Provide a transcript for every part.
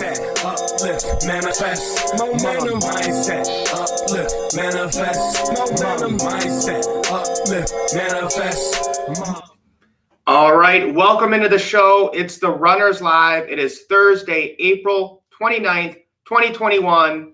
mindset, uplift, manifest, momentum, mindset, uplift, manifest, momentum, mindset, uplift, manifest. All right, welcome into the show. It's the Runners Live. It is Thursday, April 29th, 2021.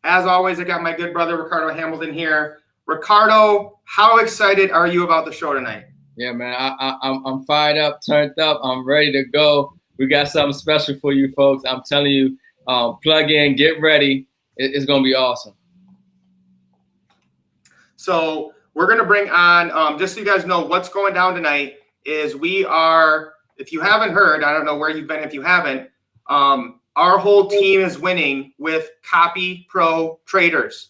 As always, I got my good brother, Ricardo Hamilton here. Ricardo, how excited are you about the show tonight? Yeah, man, I'm fired up, turned up. I'm ready to go. We got something special for you folks. I'm telling you, plug in, get ready. It's going to be awesome. So we're going to bring on, just so you guys know what's going down tonight, is we are, if you haven't heard, I don't know where you've been if you haven't, our whole team is winning with Copy Pro Traders.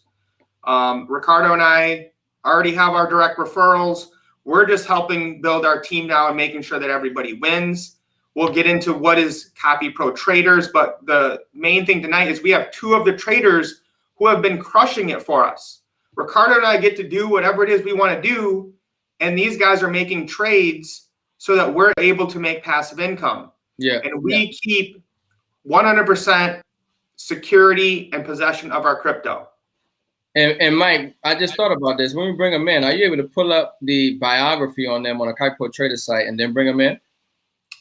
Ricardo and I already have our direct referrals. We're just helping build our team now and making sure that everybody wins. We'll get into what is Copy Pro Traders, but the main thing tonight is we have two of the traders who have been crushing it for us. Ricardo and I get to do whatever it is we want to do, and these guys are making trades so that we're able to make passive income. Yeah. And we keep 100% security and possession of our crypto. And Mike, I just thought about this. When we bring them in, are you able to pull up the biography on them on a Copy Pro Trader site and then bring them in?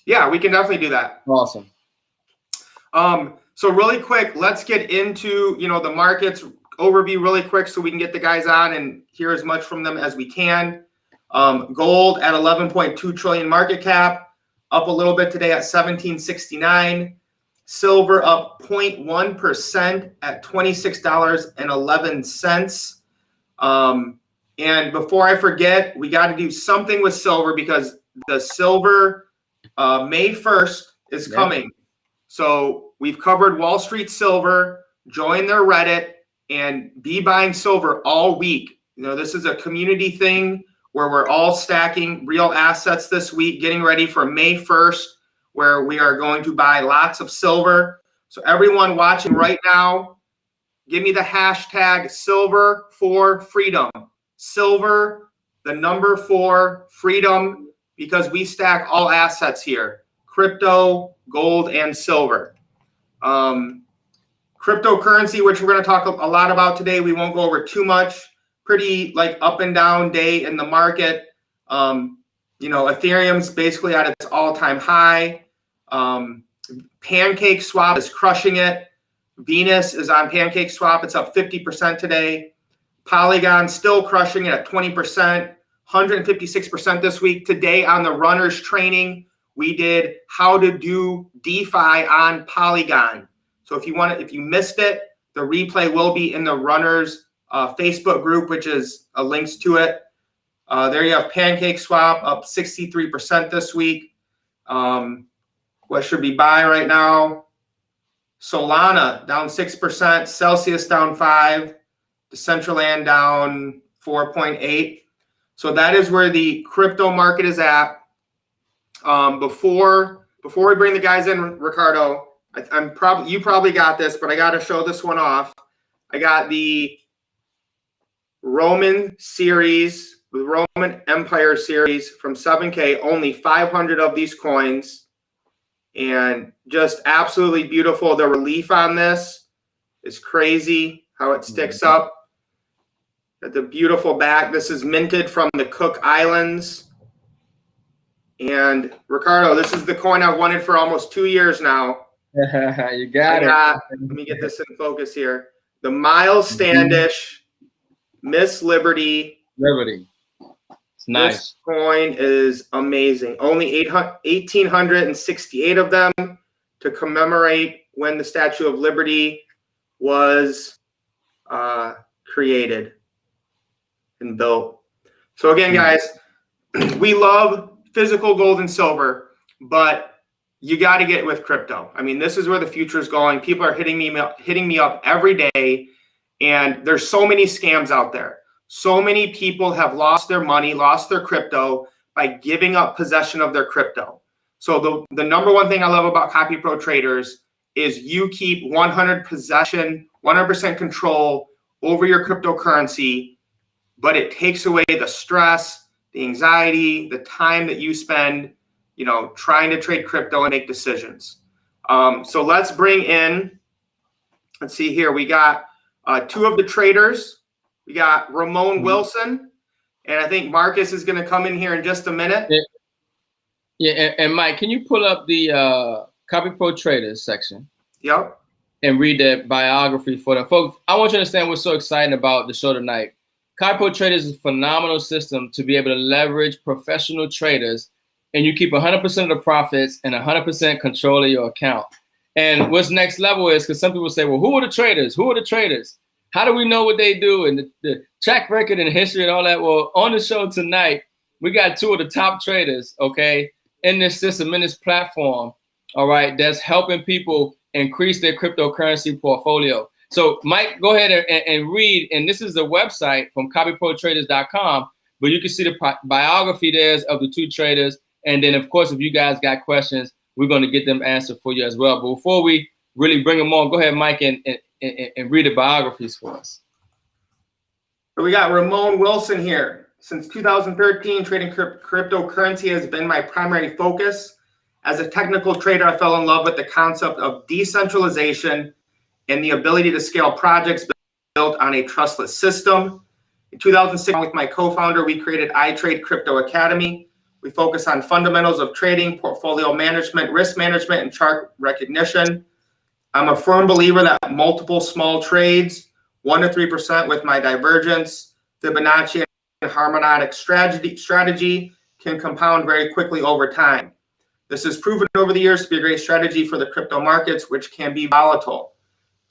Yeah, we can definitely do that. Awesome. So really quick, let's get into, the markets overview really quick so we can get the guys on and hear as much from them as we can. Gold at 11.2 trillion market cap, up a little bit today at 1769. Silver up 0.1% at $26.11. And before I forget, we got to do something with silver because the silver May 1st is coming. So we've covered Wall Street Silver. Join their Reddit and be buying silver all week. This is a community thing where we're all stacking real assets this week, getting ready for May 1st, where we are going to buy lots of silver. So everyone watching right now, give me the hashtag silver for freedom. Silver, the number 4 freedom, because we stack all assets here, crypto, gold, and silver. Cryptocurrency, which we're going to talk a lot about today, we won't go over too much. Pretty up and down day in the market. Ethereum's basically at its all-time high. Pancake Swap is crushing it. Venus is on Pancake Swap. It's up 50% today. Polygon still crushing it at 20%, 156% this week. Today on the Runners training, we did how to do DeFi on Polygon. So if you missed it, the replay will be in the Runners Facebook group, which is links to it. There you have Pancake Swap up 63% this week. What should we buy right now? Solana down 6%, Celsius down 5%, Decentraland down 4.8%. So that is where the crypto market is at. Before we bring the guys in, Ricardo, you probably got this, but I got to show this one off. I got the Roman series, the Roman Empire series from 7K, only 500 of these coins, and just absolutely beautiful. The relief on this is crazy, how it sticks up. At the beautiful back, this is minted from the Cook Islands. And Ricardo, this is the coin I've wanted for almost 2 years now. You got it. Let me get this in focus here. The Miles Standish Miss Liberty. It's nice. This coin is amazing. Only 1,868 of them to commemorate when the Statue of Liberty was created and built. So again, guys, we love physical gold and silver, but you got to get with crypto. I mean, this is where the future is going. People are hitting me up every day, and there's so many scams out there. So many people have lost their money, lost their crypto by giving up possession of their crypto. So the number one thing I love about Copy Pro Traders is you keep 100% control over your cryptocurrency, but it takes away the stress, the anxiety, the time that you spend, trying to trade crypto and make decisions. So let's bring in, let's see here. We got two of the traders. We got Ramon Wilson, and I think Marcus is going to come in here in just a minute. Yeah, and Mike, can you pull up the Copy Pro Traders section? Yep. And read the biography for them. Folks, I want you to understand what's so exciting about the show tonight. Copy Pro Traders is a phenomenal system to be able to leverage professional traders, and you keep 100% of the profits and 100% control of your account. And what's next level is, because some people say, well, who are the traders? Who are the traders? How do we know what they do and the track record and history and all that? Well, on the show tonight, we got two of the top traders, okay, in this system, in this platform, all right, that's helping people increase their cryptocurrency portfolio. So, Mike, go ahead and read. And this is the website from copyprotraders.com, but you can see the biography there of the two traders. And then, of course, if you guys got questions, we're going to get them answered for you as well. But before we really bring them on, go ahead, Mike, and read the biographies for us. So we got Ramon Wilson here. Since 2013, trading cryptocurrency has been my primary focus. As a technical trader, I fell in love with the concept of decentralization and the ability to scale projects built on a trustless system. In 2006, with my co-founder, we created iTrade Crypto Academy. We focus on fundamentals of trading, portfolio management, risk management, and chart recognition. I'm a firm believer that multiple small trades, 1 to 3% with my divergence, Fibonacci, and harmonic strategy can compound very quickly over time. This has proven over the years to be a great strategy for the crypto markets, which can be volatile.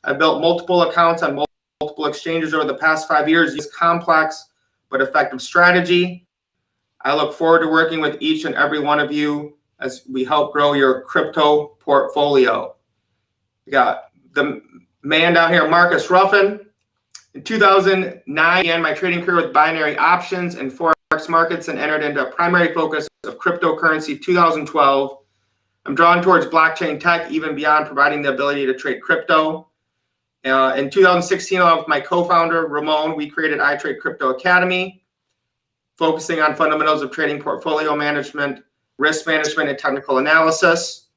I've built multiple accounts on multiple exchanges over the past 5 years. It's complex but effective strategy. I look forward to working with each and every one of you as we help grow your crypto portfolio. We got the man down here, Marcus Ruffin. In 2009, I began my trading career with binary options and forex markets and entered into a primary focus of cryptocurrency 2012. I'm drawn towards blockchain tech, even beyond providing the ability to trade crypto. In 2016, along with my co-founder, Ramon, we created iTrade Crypto Academy, focusing on fundamentals of trading, portfolio management, risk management, and technical analysis.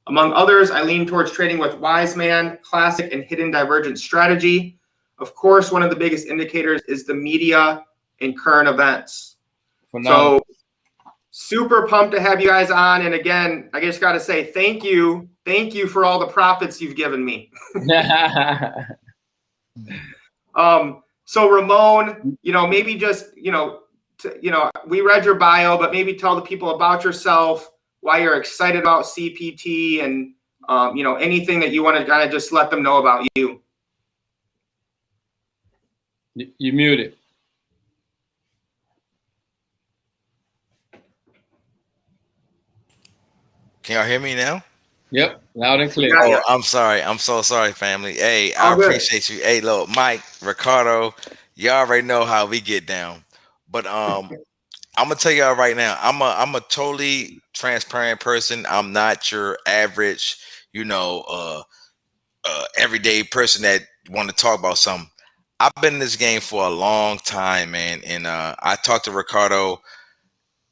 Among others, I lean towards trading with Wiseman, classic, and hidden divergence strategy. Of course, one of the biggest indicators is the media and current events. So super pumped to have you guys on. And again, I just got to say thank you. Thank you for all the profits you've given me. So Ramon, maybe just, we read your bio, but maybe tell the people about yourself, why you're excited about CPT, and, anything that you want to kind of just let them know about you. You muted. Can y'all hear me now? Yep, loud and clear. Oh, I'm sorry. I'm so sorry, family. Hey, I appreciate you. Hey, look, Mike, Ricardo, y'all already know how we get down. But I'm gonna tell y'all right now, I'm a totally transparent person. I'm not your average, everyday person that want to talk about something. I've been in this game for a long time, man, and I talked to Ricardo.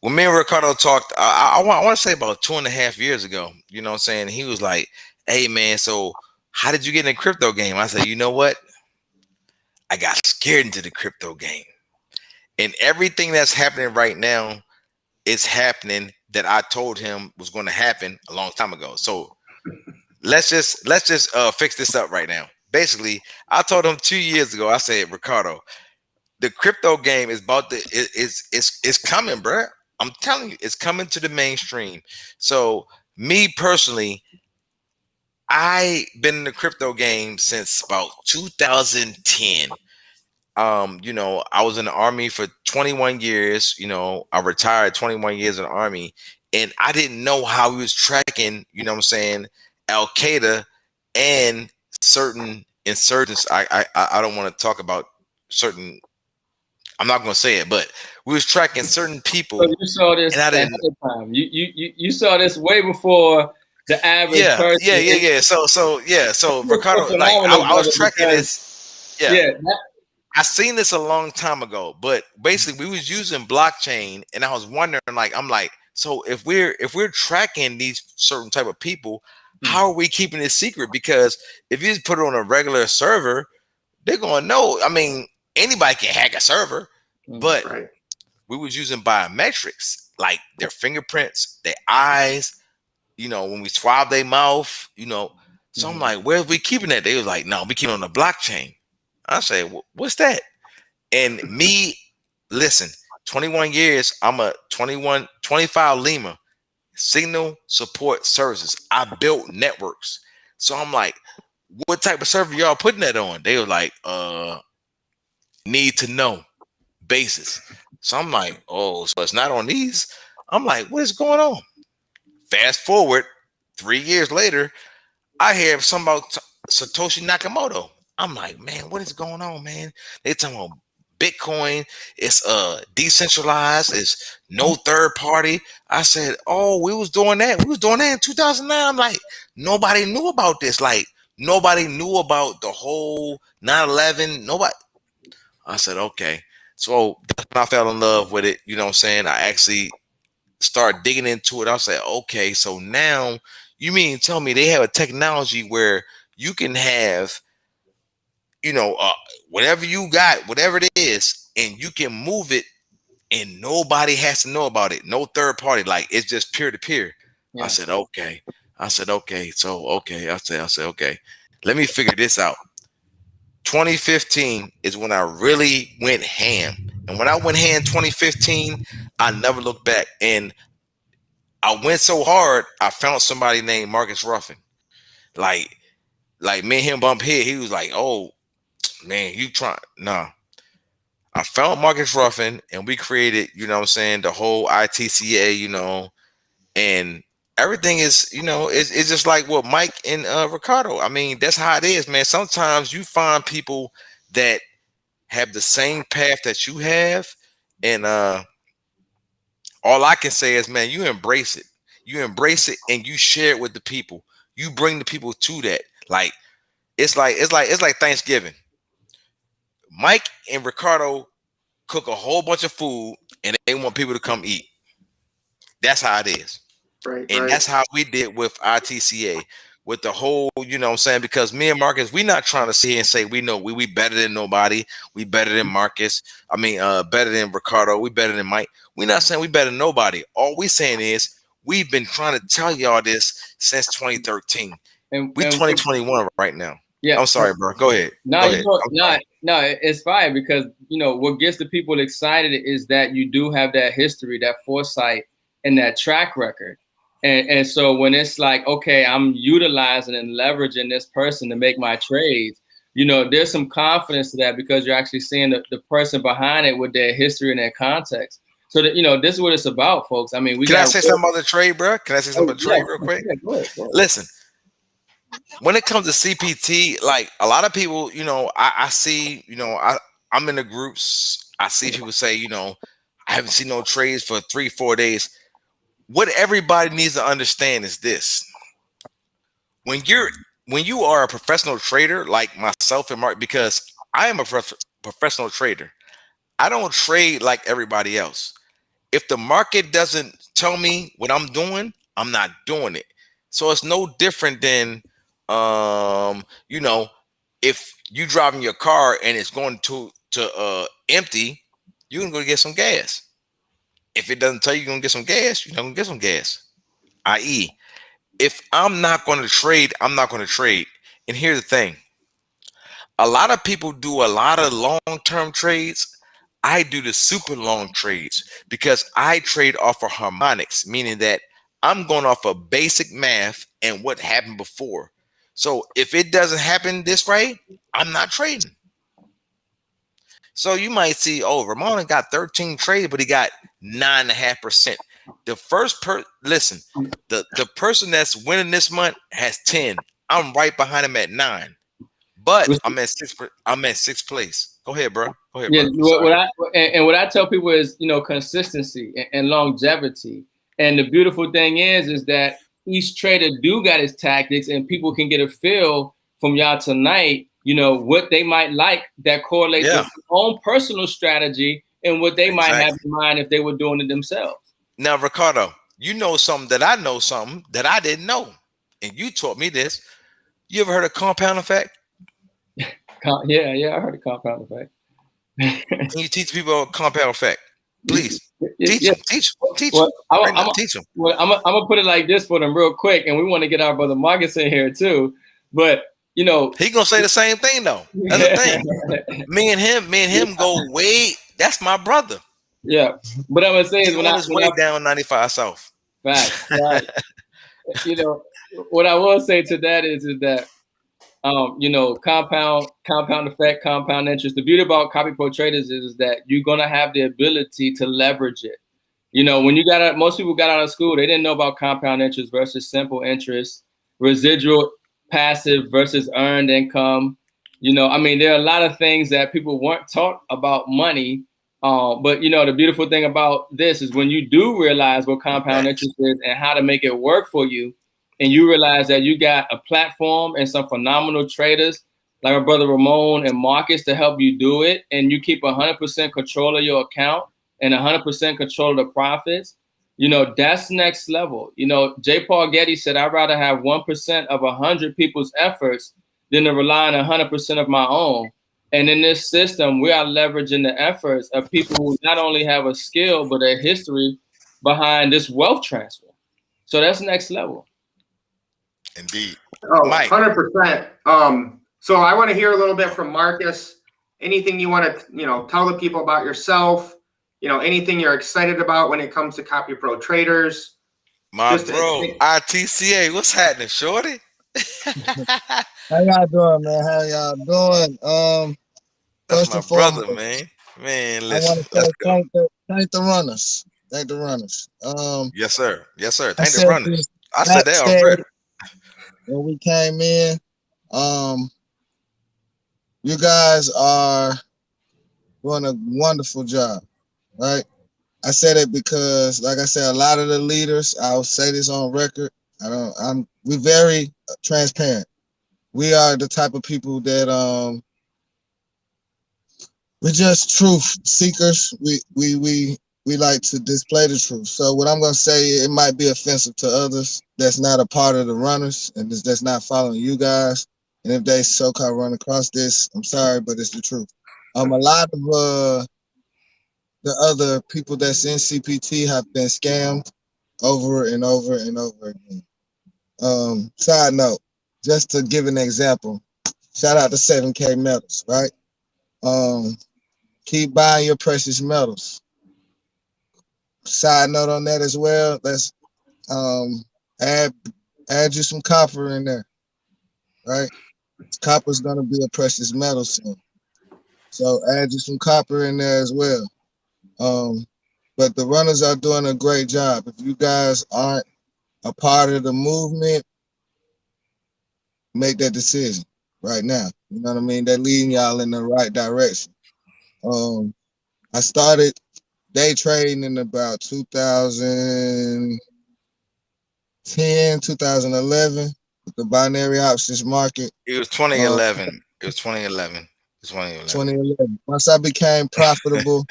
When me and Ricardo talked, I want to say about 2.5 years ago, you know what I'm saying? He was like, hey, man, so how did you get in the crypto game? I said, you know what? I got scared into the crypto game. And everything that's happening right now is happening that I told him was going to happen a long time ago. So let's just fix this up right now. Basically, I told him 2 years ago, I said, Ricardo, the crypto game is it's coming, bro. I'm telling you, it's coming to the mainstream. So me personally, I've been in the crypto game since about 2010. I was in the Army for 21 years. I retired 21 years in the Army, and I didn't know how we was tracking, Al Qaeda and certain insurgents. I don't want to talk about certain. I'm not going to say it, but we was tracking certain people. So you saw this at the time. You saw this way before the average person. Yeah. So Ricardo, like I was tracking this. Yeah. I seen this a long time ago, but basically we was using blockchain, and I was wondering, so if we're tracking these certain type of people, How are we keeping it secret? Because if you just put it on a regular server, they're going to know. I mean, anybody can hack a server, but we was using biometrics, like their fingerprints, their eyes, when we swab their mouth, So I'm like, where are we keeping that? They was like, no, we keep it on the blockchain. I say, what's that? And me, listen, 21 years, I'm a 25 Lima, signal support services. I built networks. So I'm like, what type of server y'all putting that on? They were like, need to know basis. So I'm like, oh, so it's not on these. I'm like, what is going on? Fast forward 3 years later, I hear something about Satoshi Nakamoto. I'm like, man, what is going on, man? They talking about Bitcoin. It's decentralized. It's no third party. I said, oh, we was doing that. We was doing that in 2009. I'm like, nobody knew about this. Like, nobody knew about the whole 9/11. Nobody. I said, okay. So that's when I fell in love with it. You know what I'm saying? I actually started digging into it. I said, okay, so now you mean tell me they have a technology where you can have, whatever you got, whatever it is, and you can move it and nobody has to know about it. No third party. Like, it's just peer to peer. I said, okay. So, okay. I said, okay, let me figure this out. 2015 is when I really went ham. And when I went ham 2015, I never looked back. And I went so hard, I found somebody named Marcus Ruffin. Like me and him bump head. He was like, oh, man, you trying? Nah. I found Marcus Ruffin and we created, the whole ITCA, and everything is, it's just like what Mike and Ricardo. I mean, that's how it is, man. Sometimes you find people that have the same path that you have, and all I can say is, man, you embrace it. You embrace it and you share it with the people. You bring the people to that. Like it's like Thanksgiving. Mike and Ricardo cook a whole bunch of food and they want people to come eat. That's how it is. Right. That's how we did with ITCA, with the whole, because me and Marcus, we not trying to sit here and say we know we better than nobody. We better than Marcus. I mean, better than Ricardo. We better than Mike. We not saying we better than nobody. All we saying is we've been trying to tell y'all this since 2013. And we 2021 right now. Yeah. I'm sorry, bro. Go ahead. No, it's fine because, what gets the people excited is that you do have that history, that foresight, and that track record. And so when it's like, okay, I'm utilizing and leveraging this person to make my trades, there's some confidence to that because you're actually seeing the person behind it with their history and their context. So that, this is what it's about, folks. I mean, Can I say something about the trade, bro? Can I say something about the trade real quick? Yeah, go ahead. Listen, when it comes to CPT, like a lot of people, I see, I'm in the groups. I see people say, I haven't seen no trades for 3-4 days. What everybody needs to understand is this: when you are a professional trader like myself and Mark, because I am a professional trader, I don't trade like everybody else. If the market doesn't tell me what I'm doing, I'm not doing it. So it's no different than if you driving your car and it's going to empty, you can go get some gas. If it doesn't tell you you're going to get some gas, you're not going to get some gas. I.e., if I'm not going to trade, I'm not going to trade. And here's the thing. A lot of people do a lot of long-term trades. I do the super long trades because I trade off of harmonics, meaning that I'm going off of basic math and what happened before. So if it doesn't happen this way, I'm not trading. So you might see, oh, Ramon got 13 trades, but he got 9.5%. The first listen, the person that's winning this month has 10. I'm right behind him at 9. But I'm at 6th place. Go ahead, bro. Go ahead, yeah, bro. What I tell people is, consistency and longevity. And the beautiful thing is that each trader do got his tactics, and people can get a feel from y'all tonight, what they might like that correlates with their own personal strategy and what they might have in mind if they were doing it themselves. Now, Ricardo, you know something that I know something that I didn't know. and you taught me this. You ever heard of compound effect? Yeah, I heard of compound effect. Can you teach people about compound effect? Please teach them. Teach well, them. Teach them. Well, I'm gonna put it like this for them real quick, and we want to get our brother Marcus in here too. But you know, he gonna say the same thing though. That's the thing. Me and him go way. That's my brother. Yeah, but I'm gonna say is when I way down 95 South. Fact. You know, what I will say to that is that you know, compound effect, compound interest. The beauty about copy pro traders is that you're gonna have the ability to leverage it. You know, when most people got out of school, they didn't know about compound interest versus simple interest, residual passive versus earned income. You know, I mean, there are a lot of things that people weren't taught about money. But you know, the beautiful thing about this is when you do realize what compound interest is and how to make it work for you, and you realize that you got a platform and some phenomenal traders like our brother Ramon and Marcus to help you do it, and you keep 100% control of your account and 100% control of the profits, you know, that's next level. You know, J. Paul Getty said, I'd rather have 1% of 100 people's efforts than to rely on 100% of my own. And in this system, we are leveraging the efforts of people who not only have a skill, but a history behind this wealth transfer. So that's next level. Indeed. Oh, Mike. 100%. So I want to hear a little bit from Marcus. Anything you want to, you know, tell the people about yourself, you know, anything you're excited about when it comes to Copy Pro traders. My bro, ITCA, what's happening, Shorty? How y'all doing, man? How y'all doing? That's my brother, man. Man, listen. I want to thank the runners. Thank the runners. Yes, sir. Yes, sir. Thank the runners. I said that already. When we came in, you guys are doing a wonderful job, right? I said it because, like I said, a lot of the leaders, I'll say this on record, we're very transparent. We are the type of people that we're just truth seekers. We like to display the truth. So what I'm gonna say, it might be offensive to others that's not a part of the runners and that's not following you guys. And if they so-called run across this, I'm sorry, but it's the truth. A lot of the other people that's in CPT have been scammed over and over and over again. Side note, just to give an example, shout out to 7K Metals, right? Keep buying your precious metals. Side note on that as well, let's add you some copper in there, right? Copper's gonna be a precious metal soon. So add you some copper in there as well. But the runners are doing a great job. If you guys aren't a part of the movement, make that decision right now. You know what I mean? They're leading y'all in the right direction. I started day trading in about 2010, 2011 with the binary options market. It was 2011. It was 2011. It's 2011. Once I became profitable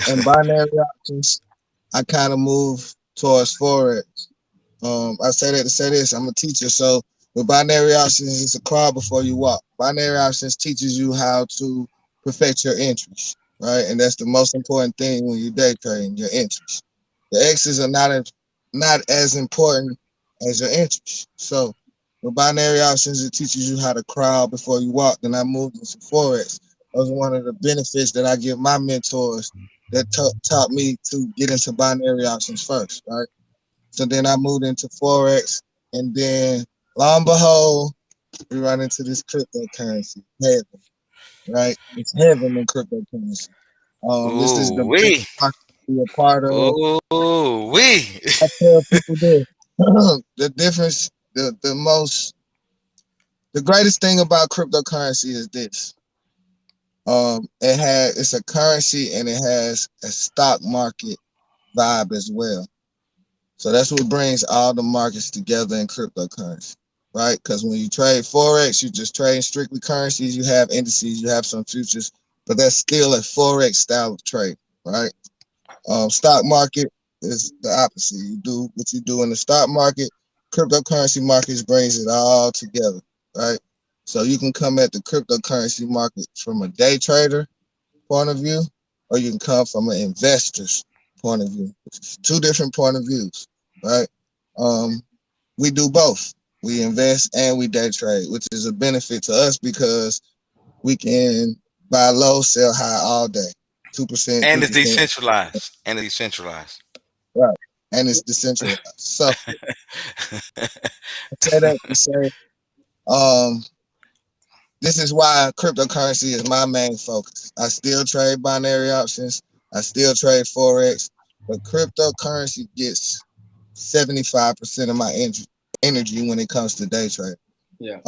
in binary options, I kind of moved towards Forex. I say that to say this, I'm a teacher, so with binary options, it's a crawl before you walk. Binary options teaches you how to perfect your entries, right? And that's the most important thing when you're day trading, your entries. The X's are not as important as your entries. So with binary options, it teaches you how to crawl before you walk. Then I moved into Forex. That was one of the benefits that I give my mentors that taught me to get into binary options first, right? So then I moved into Forex, and then lo and behold, we run into this cryptocurrency, heaven, right? It's heaven in cryptocurrency. This is the best market to be a part of. I tell people this, the difference, the greatest thing about cryptocurrency is this. It's a currency and it has a stock market vibe as well. So that's what brings all the markets together in cryptocurrency, right? Because when you trade Forex, you just trade strictly currencies. You have indices, you have some futures, but that's still a Forex style of trade, right? Stock market is the opposite. You do what you do in the stock market, cryptocurrency markets brings it all together, right? So you can come at the cryptocurrency market from a day trader point of view, or you can come from an investor's point of view. It's two different point of views, right? We do both. We invest and we day trade, which is a benefit to us because we can buy low, sell high all day. 2%, And it's 3%. decentralized. And it's decentralized. Right. And it's decentralized. So I say that to say, um, this is why cryptocurrency is my main focus. I still trade binary options. I still trade Forex, but cryptocurrency gets 75% of my energy when it comes to day trade. Yeah.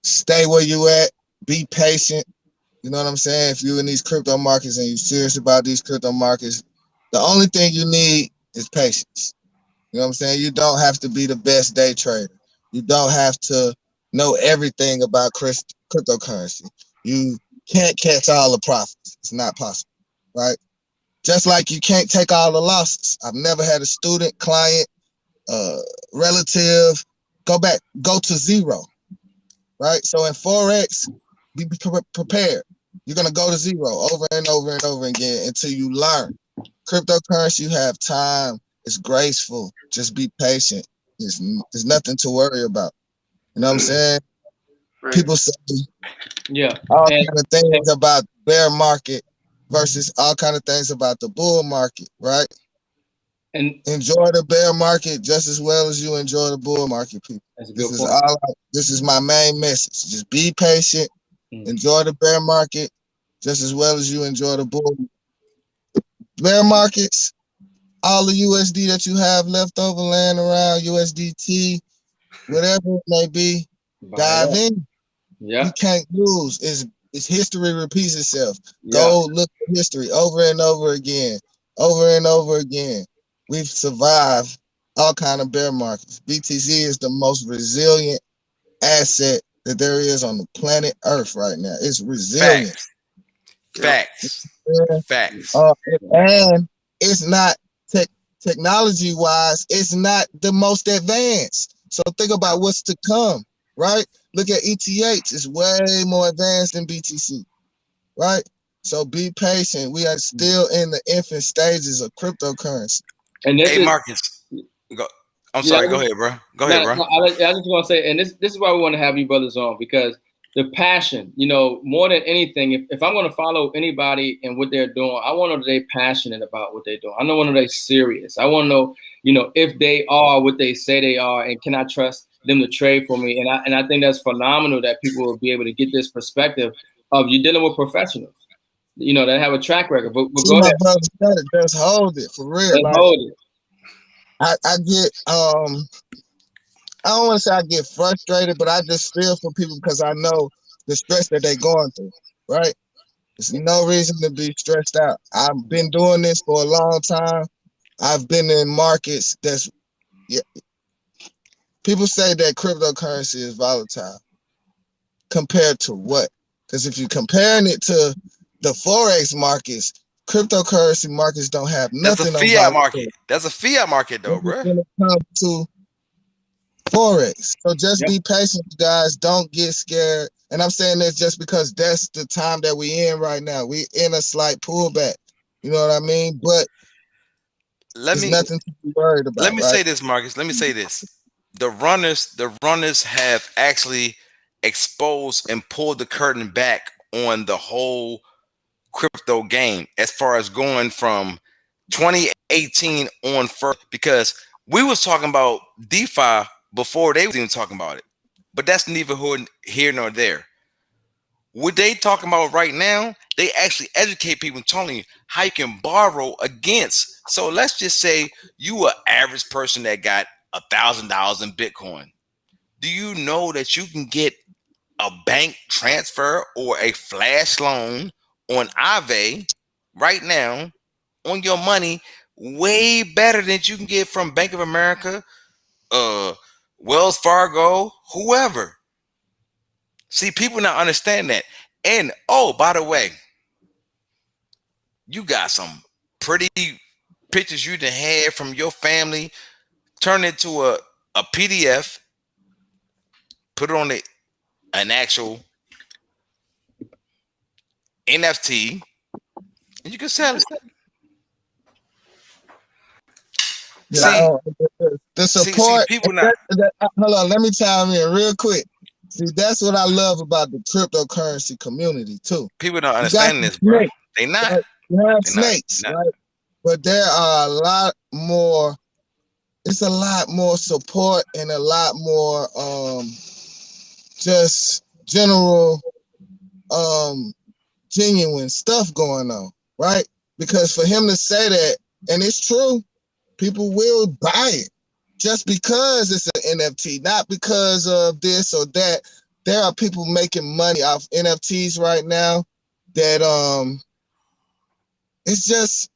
Stay where you at. Be patient. You know what I'm saying? If you're in these crypto markets and you're serious about these crypto markets, the only thing you need is patience. You know what I'm saying? You don't have to be the best day trader. You don't have to know everything about cryptocurrency. You can't catch all the profits. It's not possible, right? Just like you can't take all the losses. I've never had a student, client, relative go to zero, right? So in Forex, be prepared. You're going to go to zero over and over and over again until you learn. Cryptocurrency, you have time. It's graceful. Just be patient. There's nothing to worry about. You know what I'm saying? Right. People say Yeah. all kind of things about the bear market versus all kind of things about the bull market, right? And enjoy the bear market just as well as you enjoy the bull market, people. that's a This good is point. this is my main message. Just be patient, enjoy the bear market just as well as you enjoy the bull. Bear markets, all the USD that you have left over laying around, USDT, whatever it may be, dive in. Yeah. You can't lose. It's history repeats itself. Yeah. Go look at history over and over again, over and over again. We've survived all kind of bear markets. BTC is the most resilient asset that there is on the planet Earth right now. It's resilient. Facts. Facts. And it's not technology wise, it's not the most advanced. So think about what's to come, right? Look at ETH, it's way more advanced than BTC, right? So be patient. We are still in the infant stages of cryptocurrency. And this Hey, is Marcus. I'm sorry. Go ahead, bro. Go ahead, bro. I just want to say, and this is why we want to have you brothers on, because the passion, more than anything, if I'm going to follow anybody and what they're doing, I want to know they're passionate about what they're doing. I want to know they're serious. I want to know, if they are what they say they are, and can I trust them to trade for me? And I think that's phenomenal that people will be able to get this perspective of you dealing with professionals, that have a track record. But go ahead. My brother, just hold it for real. Just hold it. I get I don't want to say I get frustrated, but I just feel for people because I know the stress that they're going through, right? There's no reason to be stressed out. I've been doing this for a long time. I've been in markets people say that cryptocurrency is volatile. Compared to what? Because if you're comparing it to the Forex markets, cryptocurrency markets don't have nothing. That's a fiat market. That's a fiat market, though, bro. When it comes to Forex. So just be patient, guys. Don't get scared. And I'm saying this just because that's the time that we in right now. We in a slight pullback. You know what I mean? But there's nothing to be worried about. Let me say this, Marcus. Let me say this. The runners have actually exposed and pulled the curtain back on the whole crypto game as far as going from 2018 on first, because we was talking about DeFi before they was even talking about it. But that's neither here nor there. What they talking about right now, they actually educate people, telling you how you can borrow against. So let's just say you an average person that got $1,000 in Bitcoin. Do you know that you can get a bank transfer or a flash loan on Aave right now on your money way better than you can get from Bank of America, Wells Fargo, whoever? See, people not understand that. And oh, by the way, you got some pretty pictures you done had from your family, turn it to a PDF, put it on an actual NFT, and you can sell it. Yeah, the support. People not. Hold on, let me chime in real quick. See, that's what I love about the cryptocurrency community too. People don't understand this, bro. They not. Right? You have snakes, right? But there are a lot more. It's a lot more support and a lot more just general genuine stuff going on, right? Because for him to say that, and it's true, people will buy it just because it's an NFT, not because of this or that. There are people making money off NFTs right now that it's just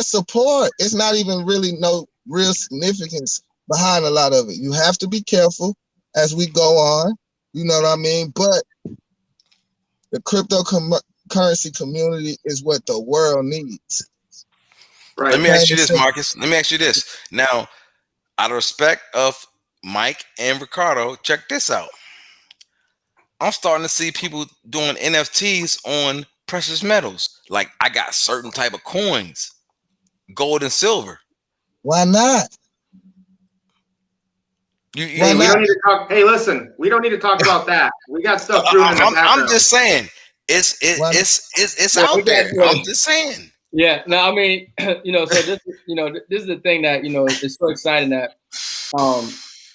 support. It's not even really no real significance behind a lot of it. You have to be careful as we go on, you know what I mean? But the cryptocurrency community is what the world needs. Right. Let me ask you this, Marcus. Let me ask you this. Now, out of respect of Mike and Ricardo, check this out. I'm starting to see people doing NFTs on precious metals. Like I got certain type of coins, gold and silver. Why not? We don't need to talk. Hey, listen, we don't need to talk about that. We got stuff brewing in the background. I'm just saying, it's out there. I'm just saying. Yeah, no, I mean, so this is the thing that is so exciting that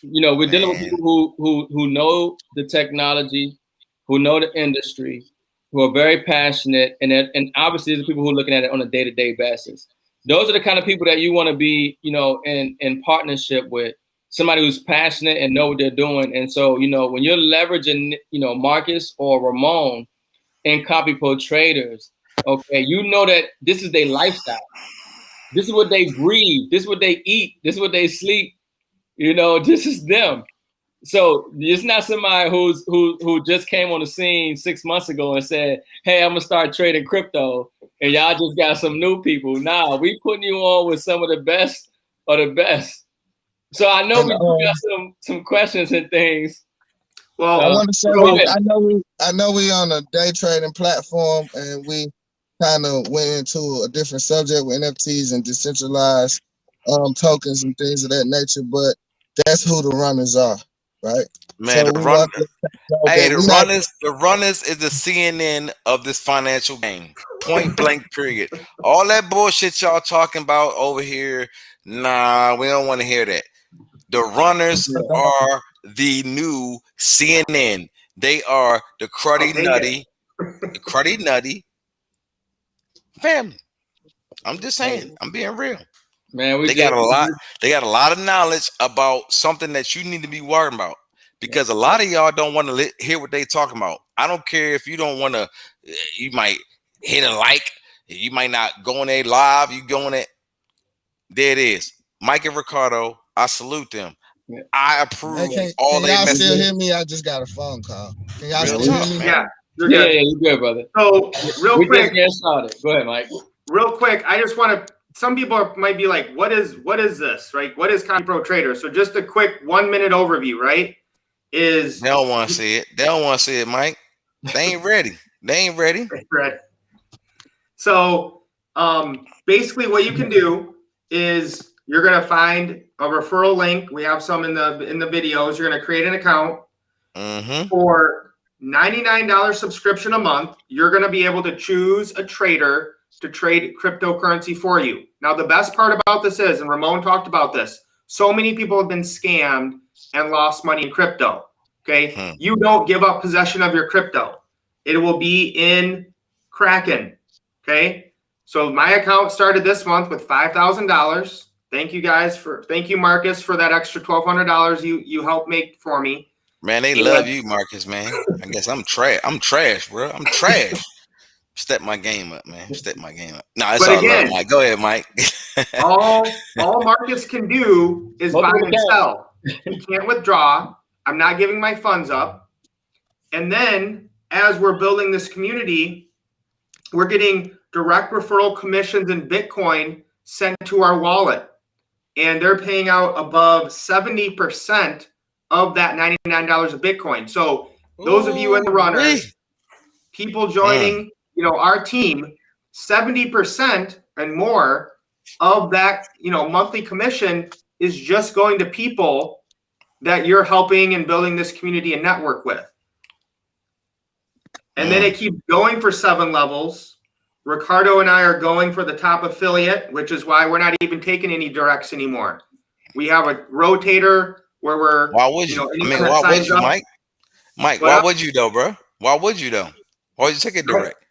we're dealing with people who know the technology, who know the industry, who are very passionate, and obviously the people who are looking at it on a day-to-day basis. Those are the kind of people that you want to be, in partnership with. Somebody who's passionate and know what they're doing. And so, when you're leveraging, Marcus or Ramon and Copy Pro traders, okay, that this is their lifestyle. This is what they breathe. This is what they eat. This is what they sleep. This is them. So it's not somebody who just came on the scene 6 months ago and said, "Hey, I'm gonna start trading crypto," and y'all just got some new people. Nah, we putting you on with some of the best of the best. So I know we got some questions and things. Well, I want to say I know we on a day trading platform, and we kind of went into a different subject with NFTs and decentralized tokens and things of that nature. But that's who the runners are, right? Man, so the runners is the CNN of this financial game. Point blank, period. All that bullshit y'all talking about over here, nah, we don't want to hear that. The runners are the new CNN. They are the cruddy nutty family. I'm just saying. I'm being real. Man, they got a lot of knowledge about something that you need to be worried about, because a lot of y'all don't want to hear what they talking about. I don't care if you don't want to. You might hit a like. You might not go on there live. You go on it. There it is. Mike and Ricardo, I salute them. Yeah. I approve all their messages. Can y'all still hear me? I just got a phone call. Can y'all still hear me? Yeah, you're good. Yeah, you're good, brother. So real quick, started. Go ahead, Mike. Real quick, I just want to. Some people might be like, "What is this? Right? What is Copy Pro Trader?" So just a quick 1 minute overview. Right? They don't want to see it. They don't want to see it, Mike. They ain't ready. Right. So basically, what you can do is you're gonna find a referral link. We have some in the videos. You're gonna create an account for $99 subscription a month. You're gonna be able to choose a trader to trade cryptocurrency for you. Now, the best part about this is, and Ramon talked about this, so many people have been scammed and lost money in crypto. Okay, you don't give up possession of your crypto. It will be in Kraken. Okay, so my account started this month with $5,000. Thank you, Marcus, for that extra $1,200 you helped make for me. Man, they love you, Marcus, man. I guess I'm trash. I'm trash, bro. I'm trash. Step my game up, man. Step my game up. No, it's all love, Mike. Go ahead, Mike. all Marcus can do is buy and sell. He can't withdraw. I'm not giving my funds up. And then as we're building this community, we're getting direct referral commissions in Bitcoin sent to our wallet, and they're paying out above 70% of that $99 of Bitcoin. So those of you in the runners, people joining, our team, 70% and more of that, monthly commission is just going to people that you're helping and building this community and network with. And then it keeps going for 7 levels. Ricardo and I are going for the top affiliate, which is why we're not even taking any directs anymore. We have a rotator where we're. Why would you? Why would you, Mike? Mike, why would you though, bro? Why would you though? Why would you take it direct?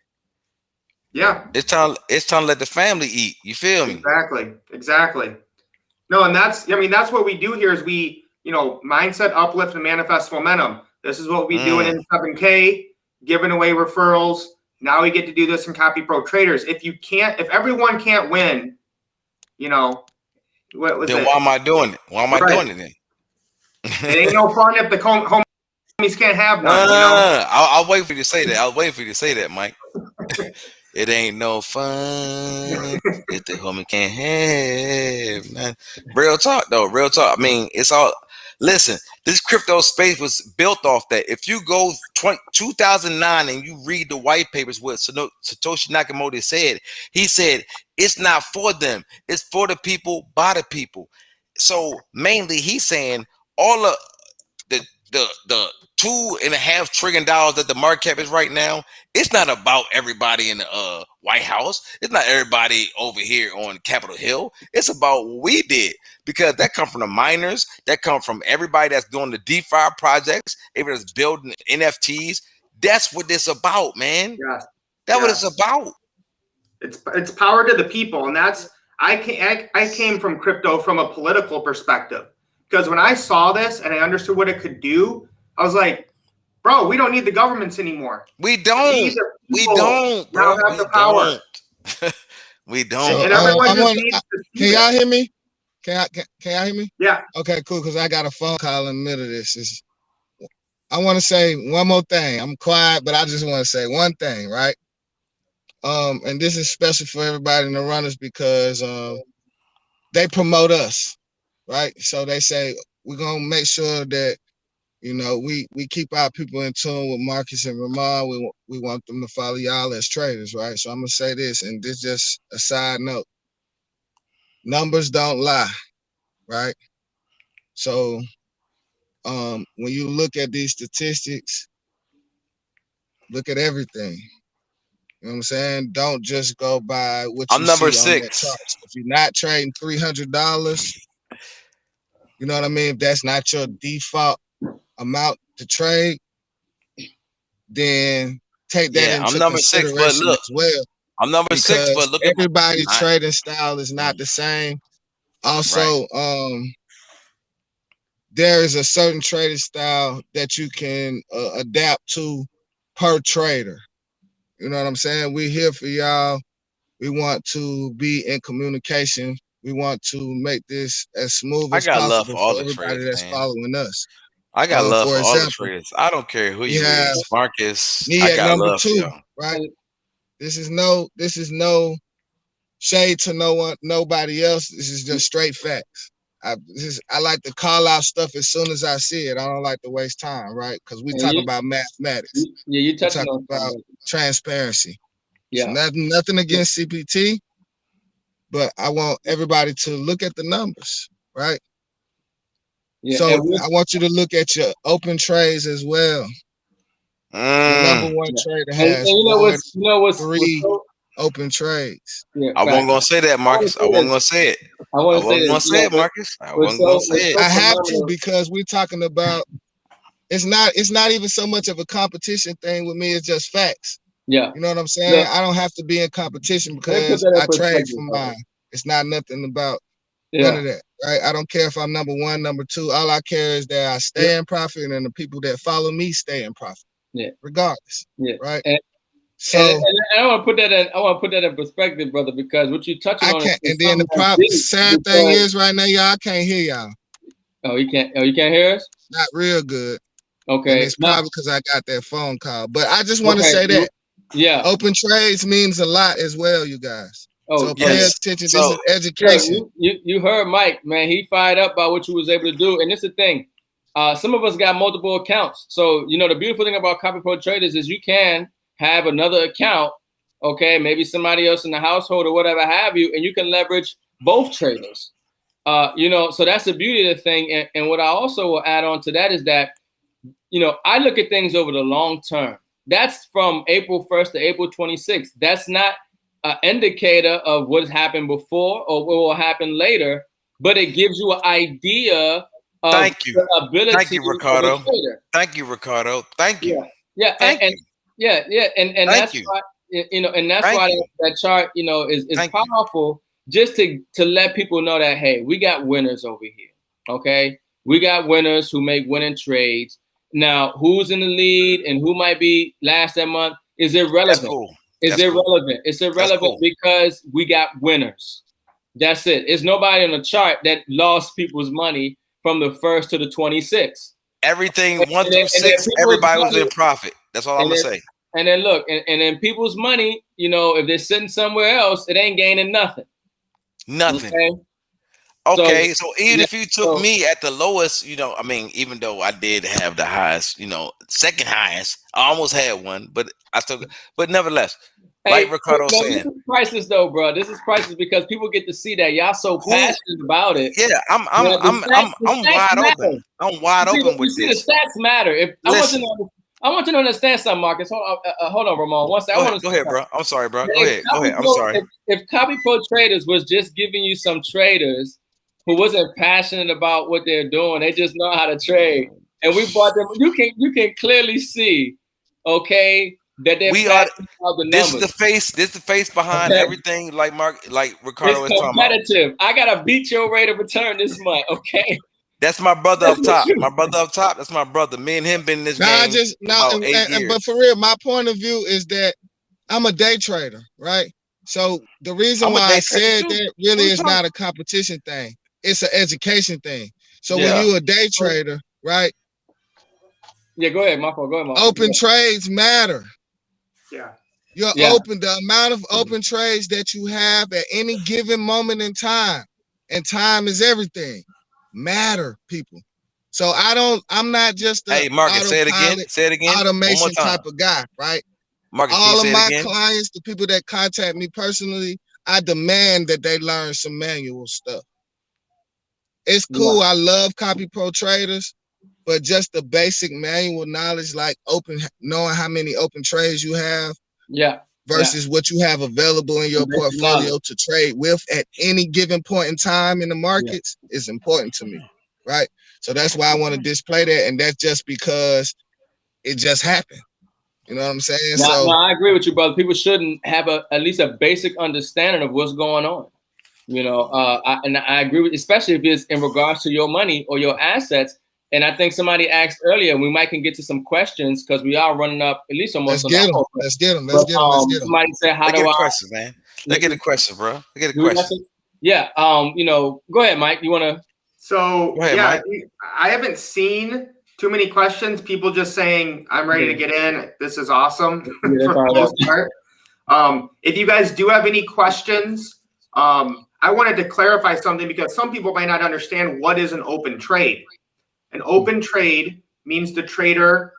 Yeah. It's time to let the family eat. You feel me? Exactly. No, and that's what we do here is we, mindset, uplift, and manifest momentum. This is what we do in 7K, giving away referrals. Now we get to do this in Copy Pro Traders. If everyone can't win, what was then it? why am I doing it? Why am I doing it then? It ain't no fun if the homies can't have none. I'll wait for you to say that. Mike. It ain't no fun if the homie can't have none. Real talk, though. Real talk. It's all. Listen, this crypto space was built off that. If you go 2009 and you read the white papers, what Satoshi Nakamoto said, he said it's not for them, it's for the people, by the people. So mainly, he's saying all of the $2.5 trillion that the market cap is right now. It's not about everybody in the White House. It's not everybody over here on Capitol Hill. It's about what we did, because that come from the miners, that come from everybody that's doing the DeFi projects, everybody that's building NFTs. That's what it's about, man. That's what it's about. It's power to the people, and that's I came from crypto from a political perspective, because when I saw this and I understood what it could do, I was like, bro, we don't need the governments anymore. We don't. Now have the power. We don't. So, and everyone can y'all hear me? Can y'all hear me? Yeah. Okay, cool. Because I got a phone call in the middle of this. I want to say one more thing. I'm quiet, but I just want to say one thing, right? And this is special for everybody in the runners, because they promote us, right? So they say we're gonna make sure that we keep our people in tune with Marcus and Ramon. We want them to follow y'all as traders, right? So I'm gonna say this, and this just a side note. Numbers don't lie, right? So when you look at these statistics, look at everything. You know what I'm saying? Don't just go by what you number see 6. on that chart. If you're not trading $300, you know what I mean? If that's not your default amount to trade, then take that into number 6, but consideration look, as well. I'm number 6, but look, everybody's trading style is not the same. Also, there is a certain trading style that you can adapt to per trader. You know what I'm saying? We're here for y'all. We want to be in communication. We want to make this as smooth as possible for everybody that's following us. I got love for all the traders. I don't care who you is, Marcus. I got love for y'all. Right? This is no shade to nobody else. This is just straight facts. I like to call out stuff as soon as I see it. I don't like to waste time, right? Because we talk about mathematics. You talk about transparency. Yeah. So nothing against CPT, but I want everybody to look at the numbers, right? Yeah. So I want you to look at your open trades as well. The number one trader has 3 open trades. Yeah, I wasn't gonna say that, Marcus. I wasn't gonna say it. I wasn't gonna say it, Marcus. I wasn't gonna say it. I have to, because we're talking about. It's not even so much of a competition thing with me. It's just facts. Yeah, you know what I'm saying. Yeah. I don't have to be in competition because I trade for mine. It's not nothing about none of that, right? I don't care if I'm number 1, number 2. All I care is that I stay in profit, and the people that follow me stay in profit. Yeah, regardless. Yeah, right. So and I want to put that in perspective, brother, because what you touching on. And then the sad thing is, right now, y'all, I can't hear y'all. Oh, you can't hear us? Not real good. Okay, and it's probably because I got that phone call. But I just want to say that, open trades means a lot as well, you guys. So pay attention. So, this is education. You heard Mike, man. He fired up by what you was able to do. And this is the thing. Some of us got multiple accounts. So, you know, the beautiful thing about Copy Pro Traders is you can have another account, okay, maybe somebody else in the household or whatever have you, and you can leverage both traders. You know, so that's the beauty of the thing. And what I also will add on to that is that, you know, I look at things over the long term. That's from April 1st to April 26th. That's not an indicator of what has happened before or what will happen later, but it gives you an idea of thank you. the ability. Thank you, Ricardo. Thank you, Ricardo. Thank you. Yeah. And that's why, you know, and that's why that chart, you know, is powerful, just to let people know that, hey, we got winners over here. Okay. We got winners who make winning trades. Now, who's in the lead and who might be last that month is irrelevant. That's cool. It's irrelevant. It's irrelevant because we got winners. That's it. It's nobody on the chart that lost people's money from the 1st to the 26th. Everything 1 through 6, everybody was in profit. That's all I'm gonna say. And then look, and then people's money, you know, if they're sitting somewhere else, it ain't gaining nothing. Nothing. Okay, so even if you took me at the lowest, you know, I mean, even though I did have the highest, you know, second highest, I almost had one, but I still, but nevertheless, like Ricardo saying, this is priceless though, bro. This is priceless because people get to see that y'all so passionate about it. Yeah, I'm wide open. I'm wide open with this. The stats matter. I want you to understand something, Marcus. Hold on, Ramon. Go ahead, bro. I'm sorry, bro. Go ahead. I'm sorry. If Copy Pro Traders was just giving you some traders who wasn't passionate about what they're doing, they just know how to trade, and we brought them. You can clearly see, okay, that they're passionate about the numbers. This is the face. This is the face behind everything. Like Ricardo is talking about. It's competitive. I gotta beat your rate of return this month. Okay. That's my brother up top. My brother up top. That's my brother. Me and him been in this game about 8 years. But for real, my point of view is that I'm a day trader, right? So the reason why I said that really is not a competition thing. It's an education thing. So when you're a day trader, right? Yeah, go ahead, Marco. Go ahead, Open trades matter. Yeah. You're open. The amount of open trades that you have at any given moment in time, and time is everything, matter, people. So I'm not just a hey, Marcus, say it again. Automation type of guy, right? Marcus, all of my clients, the people that contact me personally, I demand that they learn some manual stuff. It's cool. I love Copy Pro Traders, but just the basic manual knowledge, like knowing how many open trades you have, versus what you have available in your portfolio to trade with at any given point in time in the markets is important to me, right? So that's why I want to display that, and that's just because it just happened. You know what I'm saying? No, I agree with you, brother. People shouldn't have at least a basic understanding of what's going on. You know, I agree with, especially if it's in regards to your money or your assets. And I think somebody asked earlier, and we might can get to some questions because we are running up at least almost. Let's get them. Somebody said, "How do I?" Question, man. Let's get a question, bro. Let's get a question. Yeah. You know, go ahead, Mike. You want to? So Mike. I haven't seen too many questions. People just saying, "I'm ready to get in. This is awesome." For the most part. If you guys do have any questions, I wanted to clarify something because some people might not understand what is an open trade. An open trade means the trader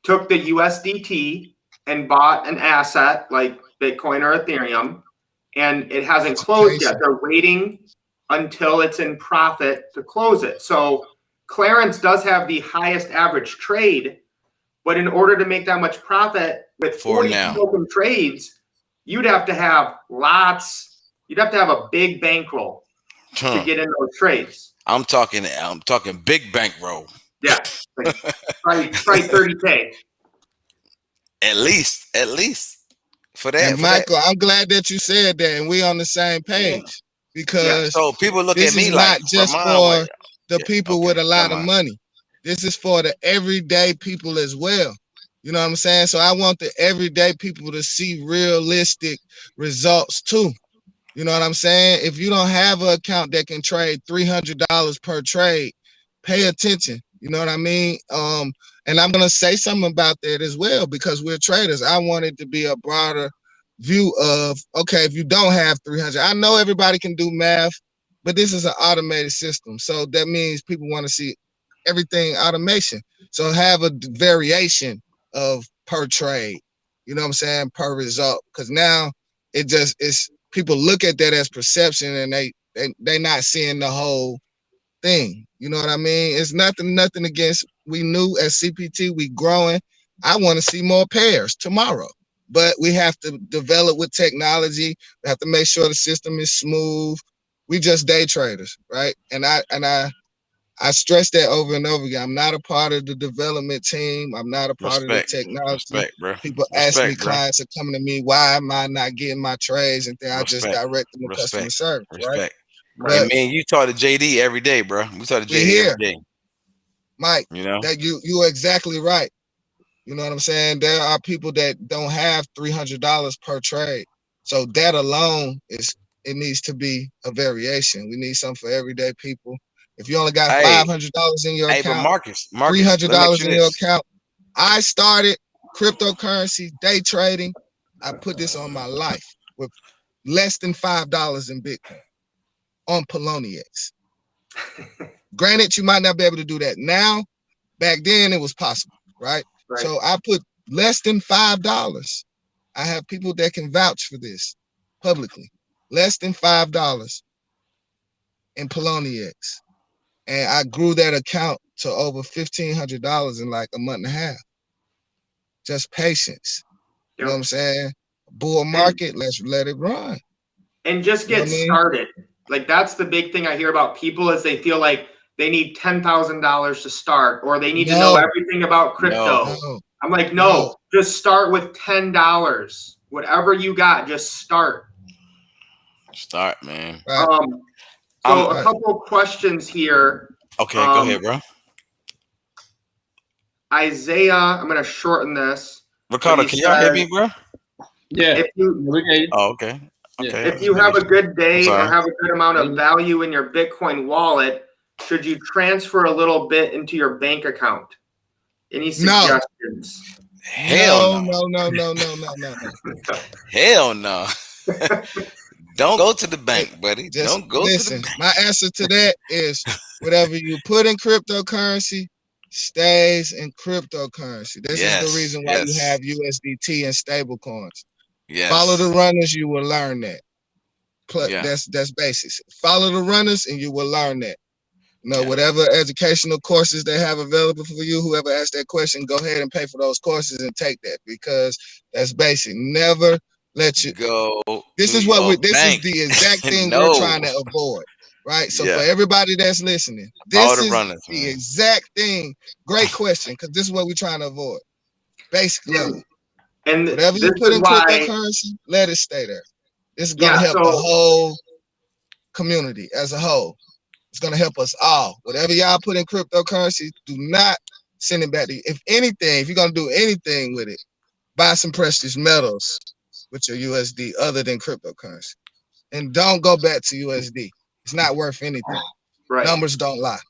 took the USDT and bought an asset like Bitcoin or Ethereum, and it hasn't closed yet. They're waiting until it's in profit to close it. So Clarence does have the highest average trade, but in order to make that much profit with 42 open trades, you'd have to have you'd have to have a big bankroll to get in those trades. I'm talking big bankroll. Yeah, probably 30K. At least for that. And Michael, I'm glad that you said that, and we on the same page because so people look at me like not just for the people with a lot of money. This is for the everyday people as well. You know what I'm saying? So I want the everyday people to see realistic results too. You know what I'm saying? If you don't have an account that can trade $300 per trade, pay attention. You know what I mean? And I'm going to say something about that as well because we're traders. I want it to be a broader view of, okay, if you don't have 300, I know everybody can do math, but this is an automated system. So that means people want to see everything automation. So have a variation of per trade, you know what I'm saying, per result. Because now it's people look at that as perception, and they not seeing the whole thing. You know what I mean? It's nothing against, we knew as CPT we growing. I want to see more pairs tomorrow. But we have to develop with technology. We have to make sure the system is smooth. We just day traders, right? And I stress that over and over again. I'm not a part of the development team. I'm not a part of the technology. Respect, bro. People ask me, clients are coming to me, why am I not getting my trades? And then I just direct them to customer service, right? But man, you talk to JD every day, bro. We talk to JD every day. Mike, you know that you are exactly right. You know what I'm saying? There are people that don't have $300 per trade. So that alone it needs to be a variation. We need something for everyday people. If you only got $500 in your account, Marcus, $300 in your account. I started cryptocurrency day trading. I put this on my life with less than $5 in Bitcoin on Poloniex. Granted, you might not be able to do that now. Back then, it was possible, right? So I put less than $5. I have people that can vouch for this publicly. Less than $5 in Poloniex. And I grew that account to over $1,500 in like a month and a half. Just patience. You know what I'm saying? Bull market, let's let it run. And just get started. Like, that's the big thing I hear about people is they feel like they need $10,000 to start, or they need to know everything about crypto. I'm like, no, just start with $10. Whatever you got, just start. Start, man. So a couple questions here. Okay, go ahead, bro. Isaiah, I'm going to shorten this. Ricardo, can y'all hear me, bro? Yeah. Okay. Okay. If you have a good day or have a good amount of value in your Bitcoin wallet, should you transfer a little bit into your bank account? Any suggestions? Hell no. No. Hell no. Don't go to the bank, buddy. Don't go to the bank. My answer to that is whatever you put in cryptocurrency stays in cryptocurrency. This is the reason why you have USDT and stable coins. Follow the runners, you will learn that. That's basics. Follow the runners and you will learn that. Whatever educational courses they have available for you, whoever asked that question, go ahead and pay for those courses and take that, because that's basic. Never let you go. This is what this is the exact thing we're trying to avoid. Right? So for everybody that's listening, this is the exact thing. Great question, because this is what we're trying to avoid. Basic level. And whatever you put in cryptocurrency, let it stay there. This is gonna help the whole community as a whole. It's gonna help us all. Whatever y'all put in cryptocurrency, do not send it back to you. If anything, if you're gonna do anything with it, buy some precious metals with your USD other than cryptocurrency. And don't go back to USD. It's not worth anything. Right. Numbers don't lie.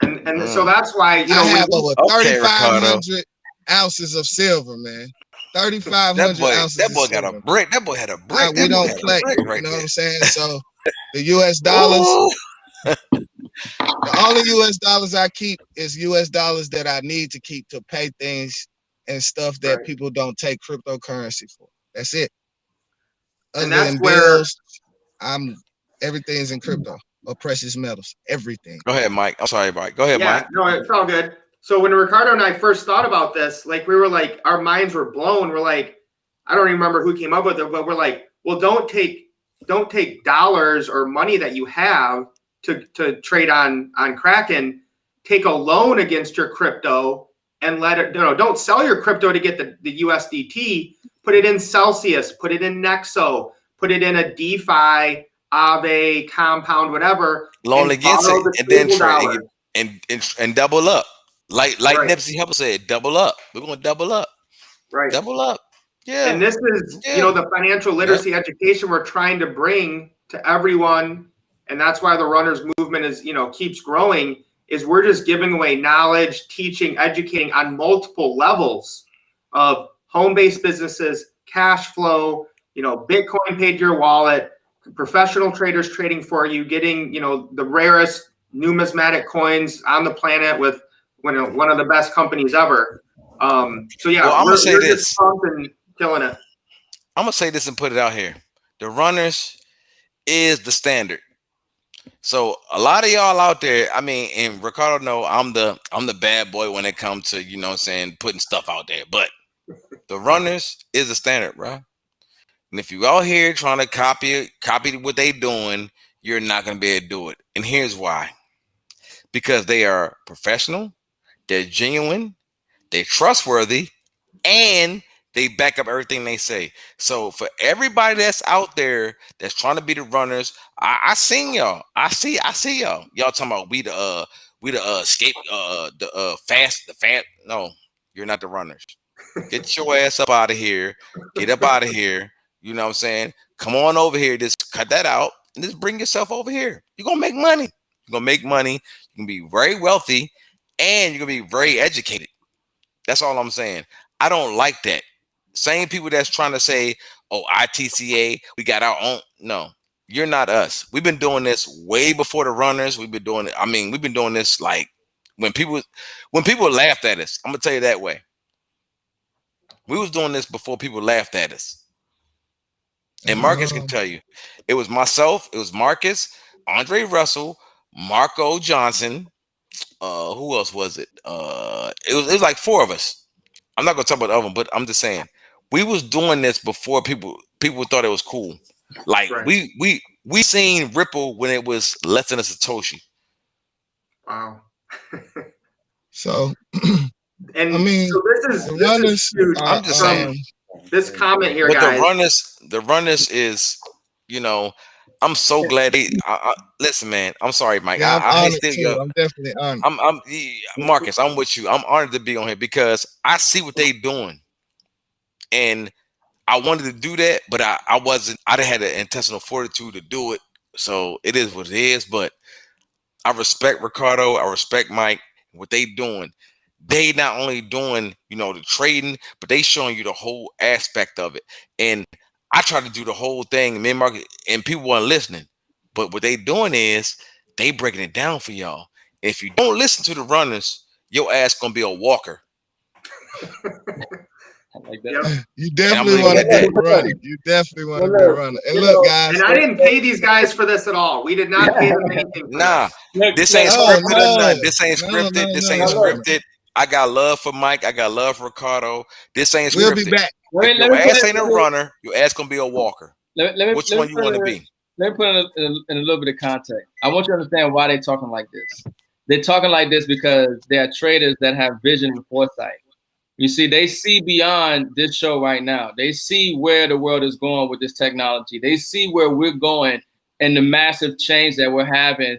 And so that's why, I have over 3,500 ounces of silver, man. 3,500 ounces. That boy got a brick. That boy had a brick. We don't play. You know what I'm saying? So the US dollars, the only US dollars I keep is US dollars that I need to keep to pay things and stuff that people don't take cryptocurrency for. That's it. Other than bills, everything's in crypto or precious metals. Everything. Go ahead, Mike. I'm sorry, Mike. Go ahead, Mike. No, it's all good. So when Ricardo and I first thought about this, like, we were like, our minds were blown. We're like, I don't even remember who came up with it, but we're like, well, don't take dollars or money that you have to trade on Kraken. Take a loan against your crypto and let it, don't sell your crypto to get the USDT. Put it in Celsius, put it in Nexo, put it in a DeFi, Aave, Compound, whatever. Loan against it, and then trade and double up. Like Nipsey Hussle said, double up. We're going to double up. Right. Double up. Yeah. And this is, the financial literacy education we're trying to bring to everyone. And that's why the runners movement is, keeps growing, is we're just giving away knowledge, teaching, educating on multiple levels of home-based businesses, cash flow, Bitcoin paid your wallet, professional traders trading for you, getting, the rarest numismatic coins on the planet with one of the best companies ever. So yeah, Well, I'm gonna say we're this. just pumped and killing it. I'm gonna say this and put it out here. The runners is the standard. So a lot of y'all out there, I mean, and Ricardo know I'm the bad boy when it comes to, you know what I'm saying, putting stuff out there. But the runners is the standard, bro. And if you out here trying to copy what they doing, you're not gonna be able to do it. And here's why. Because they are professional, they're genuine, they're trustworthy, and they back up everything they say. So for everybody that's out there that's trying to be the runners, I seen y'all. I see y'all. Y'all talking about we the escape the fast. No, you're not the runners. Get your ass up out of here. Get up out of here. You know what I'm saying? Come on over here. Just cut that out and just bring yourself over here. You're gonna make money. You're gonna make money. You're gonna be very wealthy, and you're gonna be very educated. That's all I'm saying. I don't like that. Same people that's trying to say, oh, ITCA, we got our own. No, you're not us. We've been doing this way before the runners. We've been doing it. I mean, we've been doing this like when people laughed at us. I'm gonna tell you that way. We was doing this before people laughed at us. And Marcus can tell you, it was myself, it was Marcus, Andre Russell, Marco Johnson. Who else was it? It was like 4 of us. I'm not gonna talk about the other one, but I'm just saying we was doing this before people thought it was cool. Like Right. we seen Ripple when it was less than a Satoshi. Wow. So And I mean, so this is huge. I'm just saying. This comment here, But guys. the runners is, I'm so glad they. Listen, man. I'm sorry, Mike. Yeah, I'm honored still too. go. I'm definitely honored. I'm Marcus. I'm with you. I'm honored to be on here because I see what they doing, and I wanted to do that, but I wasn't. I didn't have the intestinal fortitude to do it. So it is what it is. But I respect Ricardo. I respect Mike. What they doing. They not only doing, the trading, but they showing you the whole aspect of it. And I try to do the whole thing, me and Mark, and people weren't listening. But what they doing is they breaking it down for y'all. If you don't listen to the runners, your ass gonna be a walker. Like that. Yep. You definitely want to be a runner. You definitely want to be a runner. And look, guys. And I didn't pay these guys for this at all. We did not pay them anything. Nah, Look, this ain't no, scripted or no. nothing. This ain't No, scripted. no, This no, ain't no. scripted. I got love for Mike. I got love for Ricardo. This ain't scripted. We'll be back. If your ass ain't a runner, your ass gonna be a walker. Which one you want to be? Let me put it in a little bit of context. I want you to understand why they're talking like this. They're talking like this because they are traders that have vision and foresight. You see, they see beyond this show right now. They see where the world is going with this technology. They see where we're going and the massive change that we're having,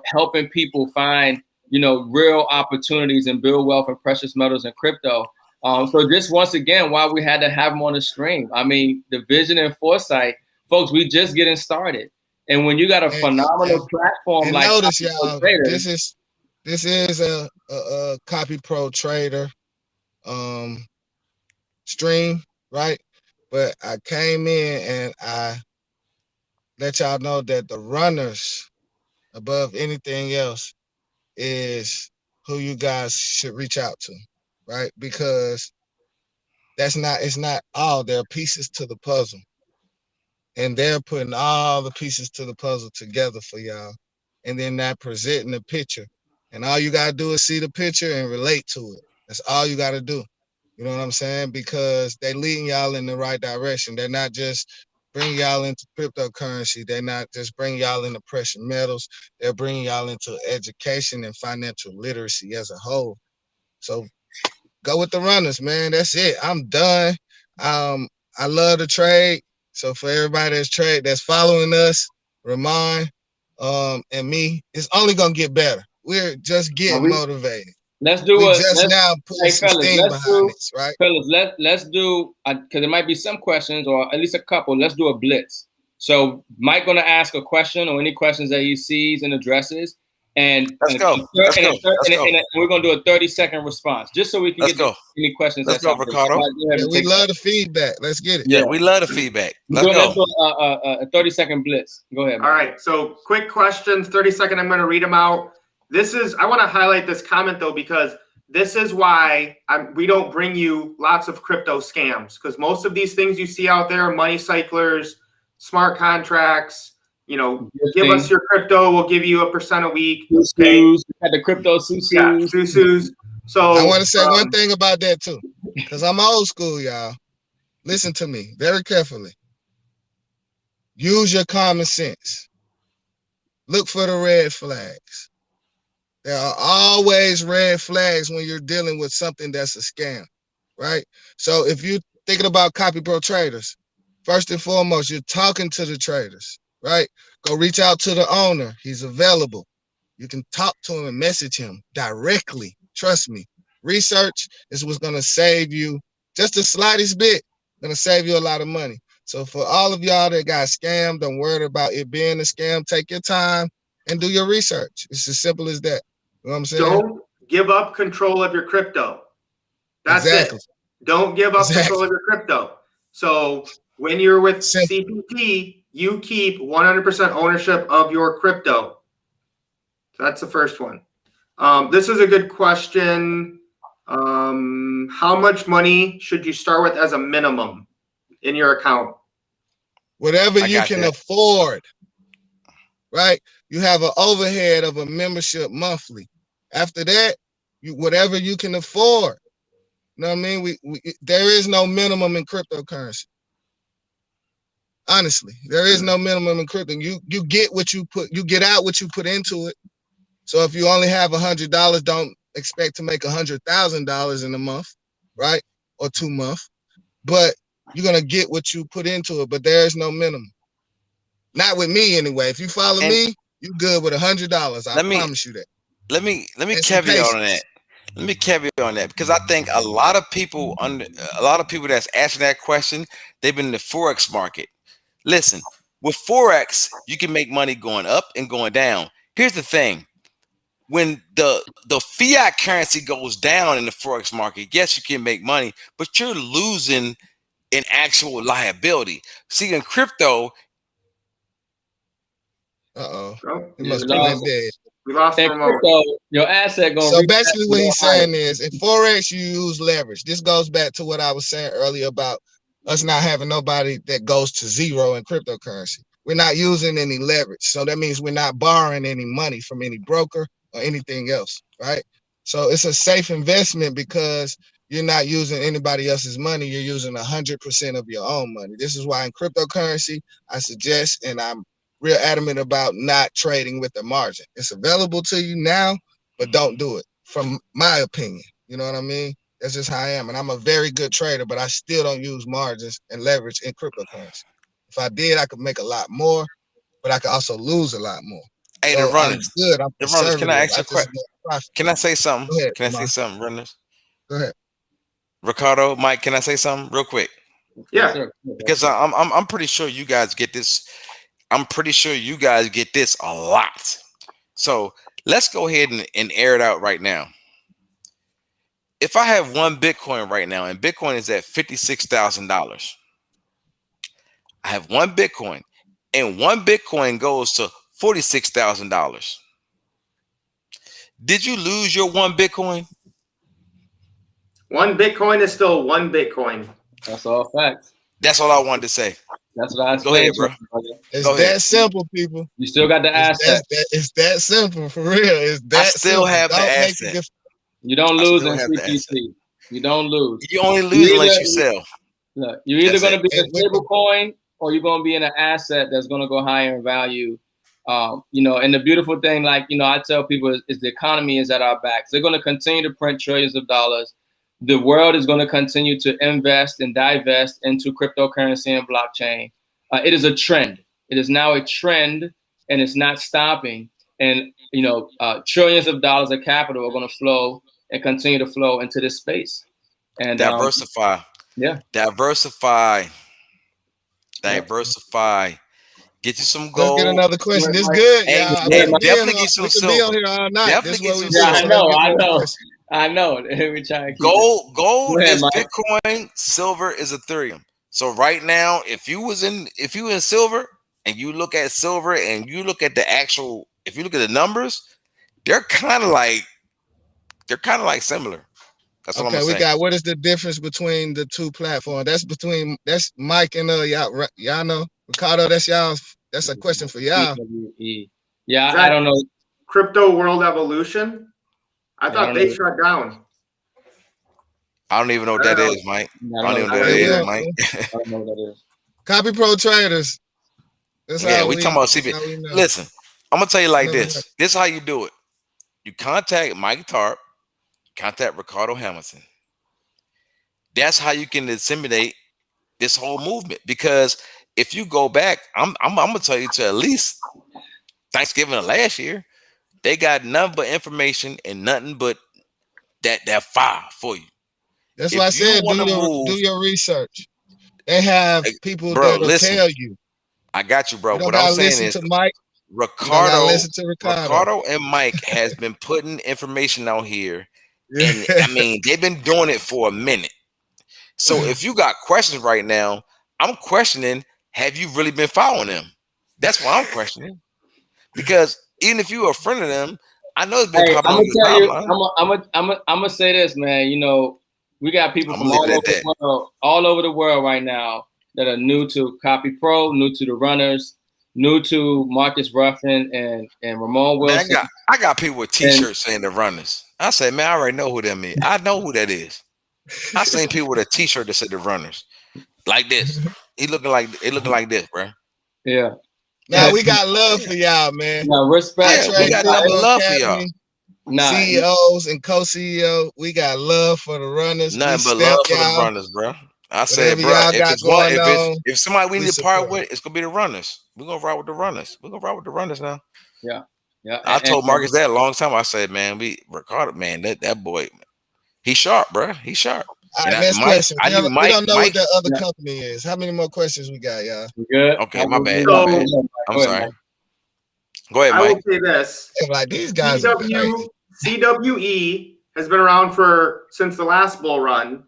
helping people find, real opportunities and build wealth in precious metals and crypto. So just once again, why we had to have them on the stream. I mean, the vision and foresight, folks, we just getting started. And when you got a phenomenal platform and like notice, y'all, Rotator, this is a Copy Pro Trader stream, right? But I came in and I let y'all know that the runners above anything else is who you guys should reach out to, right? Because it's not all. There are pieces to the puzzle. And they're putting all the pieces to the puzzle together for y'all. And then they're presenting the picture. And all you gotta do is see the picture and relate to it. That's all you gotta do. You know what I'm saying? Because they're leading y'all in the right direction. They're not just bringing y'all into cryptocurrency. They're not just bringing y'all into precious metals. They're bringing y'all into education and financial literacy as a whole. So go with the runners, man. That's it. I'm done. I love the trade. So for everybody that's following us, Ramon, and me, it's only gonna get better. We're just getting motivated. Let's do now putting some steam behind this, right? Fellas, let's do, because there might be some questions, or at least a couple. Let's do a blitz. So Mike gonna ask a question or any questions that he sees and addresses, And Let's go. And we're gonna do a 30-second response, just so we can get any questions. Let's go, Ricardo. Yeah, we love the feedback. Let's get it. Yeah, we love the feedback. Let's go. A 30-second blitz. Go ahead, man. All right. So quick questions, 30-second. I'm going to read them out. I want to highlight this comment though, because this is why we don't bring you lots of crypto scams, because most of these things you see out there, money cyclers, smart contracts, give us your crypto, we'll give you 1% a week. Susus, had the crypto susus. Yeah, susus. So I want to say one thing about that too, because I'm old school, y'all. Listen to me very carefully. Use your common sense. Look for the red flags. There are always red flags when you're dealing with something that's a scam, right? So if you're thinking about copy pro traders, first and foremost, you're talking to the traders, right? Go reach out to the owner. He's available. You can talk to him and message him directly. Trust me. Research is what's going to save you just the slightest bit, going to save you a lot of money. So for all of y'all that got scammed, don't worry about it being a scam. Take your time and do your research. It's as simple as that. You know what I'm saying? Don't give up control of your crypto. That's it. Don't give up control of your crypto. So when you're with CPP, you keep 100% ownership of your crypto. So that's the first one. This is a good question. How much money should you start with as a minimum in your account? Whatever you can afford, right? You have an overhead of a membership monthly. After that, whatever you can afford. You know what I mean? There is no minimum in cryptocurrency. Honestly, there is no minimum in crypto. You get what you put, you get out what you put into it. So if you only have $100, don't expect to make $100,000 in a month, right? Or 2 months. But you're gonna get what you put into it. But there is no minimum. Not with me anyway. If you follow me, you good with $100. I promise you that. Let me caveat on that. Let me caveat on that, because I think a lot of people that's asking that question, they've been in the Forex market. Listen, with Forex, you can make money going up and going down. Here's the thing. When the fiat currency goes down in the Forex market, yes, you can make money, but you're losing an actual liability. See, in crypto, it must be dead. We lost crypto, your asset going. So basically what he's saying is, in Forex, you use leverage. This goes back to what I was saying earlier about us not having nobody that goes to zero in cryptocurrency. We're not using any leverage. So that means we're not borrowing any money from any broker or anything else, right? So it's a safe investment because you're not using anybody else's money. You're using 100% of your own money. This is why in cryptocurrency, I suggest, and I'm real adamant about not trading with the margin. It's available to you now, but don't do it, from my opinion. You know what I mean? That's just how I am. And I'm a very good trader, but I still don't use margins and leverage in cryptocurrency. If I did, I could make a lot more, but I could also lose a lot more. Hey, so the runners. Can I ask you a question? Can I say something? Go ahead, can I say something, runners? Go ahead. Ricardo, Mike, can I say something real quick? Yeah. Because I'm pretty sure you guys get this. I'm pretty sure you guys get this a lot. So let's go ahead and air it out right now. If I have one Bitcoin right now, and Bitcoin is at $56,000, I have one Bitcoin, and one Bitcoin goes to $46,000. Did you lose your one Bitcoin? One Bitcoin is still one Bitcoin. That's all facts. That's all I wanted to say. That's what I Go ahead, bro. It's that simple, people. You still got the asset. It's that simple, for real. It's that I still simple. have the asset. You don't lose in CPC. You don't lose. You only lose unless you sell. Look, you're either going to be in a stable coin or you're going to be in an asset that's going to go higher in value. And the beautiful thing, I tell people is the economy is at our backs. They're going to continue to print trillions of dollars. The world is going to continue to invest and divest into cryptocurrency and blockchain. It is a trend. It is now a trend, and it's not stopping. And, trillions of dollars of capital are going to flow and continue to flow into this space. And diversify. Yeah. Diversify. Get you some Let's gold. get another question. This good, Hey, y'all. hey, We definitely get some we can be silver. on here all night. Definitely This is what get we some do. Yeah, silver. So let's I get more know. questions. I know. We try to keep Gold Go ahead, is Mike. Bitcoin, silver is Ethereum. So right now, if you in silver and you look at silver and you look at the actual, if you look at the numbers, they're kind of like similar. That's what I'm Okay, gonna we say. got what is the difference between the two platforms? That's Mike and y'all know Ricardo. That's a question for y'all. CWE. Yeah, Is I that don't know. Crypto World Evolution? I Yeah, I thought don't they know. shut down. I don't even know what I that don't know. is, Mike. Yeah, I don't even know what what that that is. is, Yeah, Mike. I don't know what that is. Copy Pro Traders. That's Yeah, how we talking about that's CP. how we know. Listen, I'm gonna tell you like Never heard. this. This is how you do it. You contact Mike Tarp, contact Ricardo Hamilton. That's how you can disseminate this whole movement. Because if you go back, I'm gonna tell you to at least Thanksgiving of last year, they got nothing but information and nothing but that fire for you. That's why I If you said want to do move, your research. They have people bro, that'll listen, tell you. I got you, bro. You don't What I'm gotta saying listen is to Mike. You don't gotta Ricardo, listen to Ricardo. Ricardo and Mike has been putting information out here, Yeah. and I mean they've been doing it for a minute. So if you got questions right now, I'm questioning, have you really been following them? That's what I'm questioning. Because even if you're a friend of them, I know it's been Hey, popping I'm on gonna your tell you. timeline. I'm gonna say this, man. You know, we got people I'm from gonna leave it at that. all over the world right now that are new to Copy Pro, new to the runners, new to Marcus Ruffin and Ramon Man, Wilson. I got people with t-shirts saying the runners. I said, man, I already know who them is. I know who that is. I seen people with a t-shirt that said the runners. Like this. It looking like this, bro. Yeah. Now we got love for y'all, man. Now, respect. Yeah, we got nothing but love for y'all. Academy, Nah, CEOs and co-CEO, we got love for the runners. We Nothing but step love for the y'all. runners, bro. I said, Whatever bro, y'all got going on, if somebody we we need to part support. with, it's gonna be the runners. We're gonna ride with the runners. We're gonna ride with the runners now. yeah. I told Marcus that a long time. I said, man, Ricardo, man, that boy, he's sharp, bro. He's sharp. All And right, next Mike, question. I knew We Mike. don't know what that other Yeah. company is. How many more questions we got, y'all? We good? Okay, my bad. So- My bad. I'm sorry. Go ahead, I will Mike. say this. I'm like, these guys are crazy. CWE has been around since the last bull run.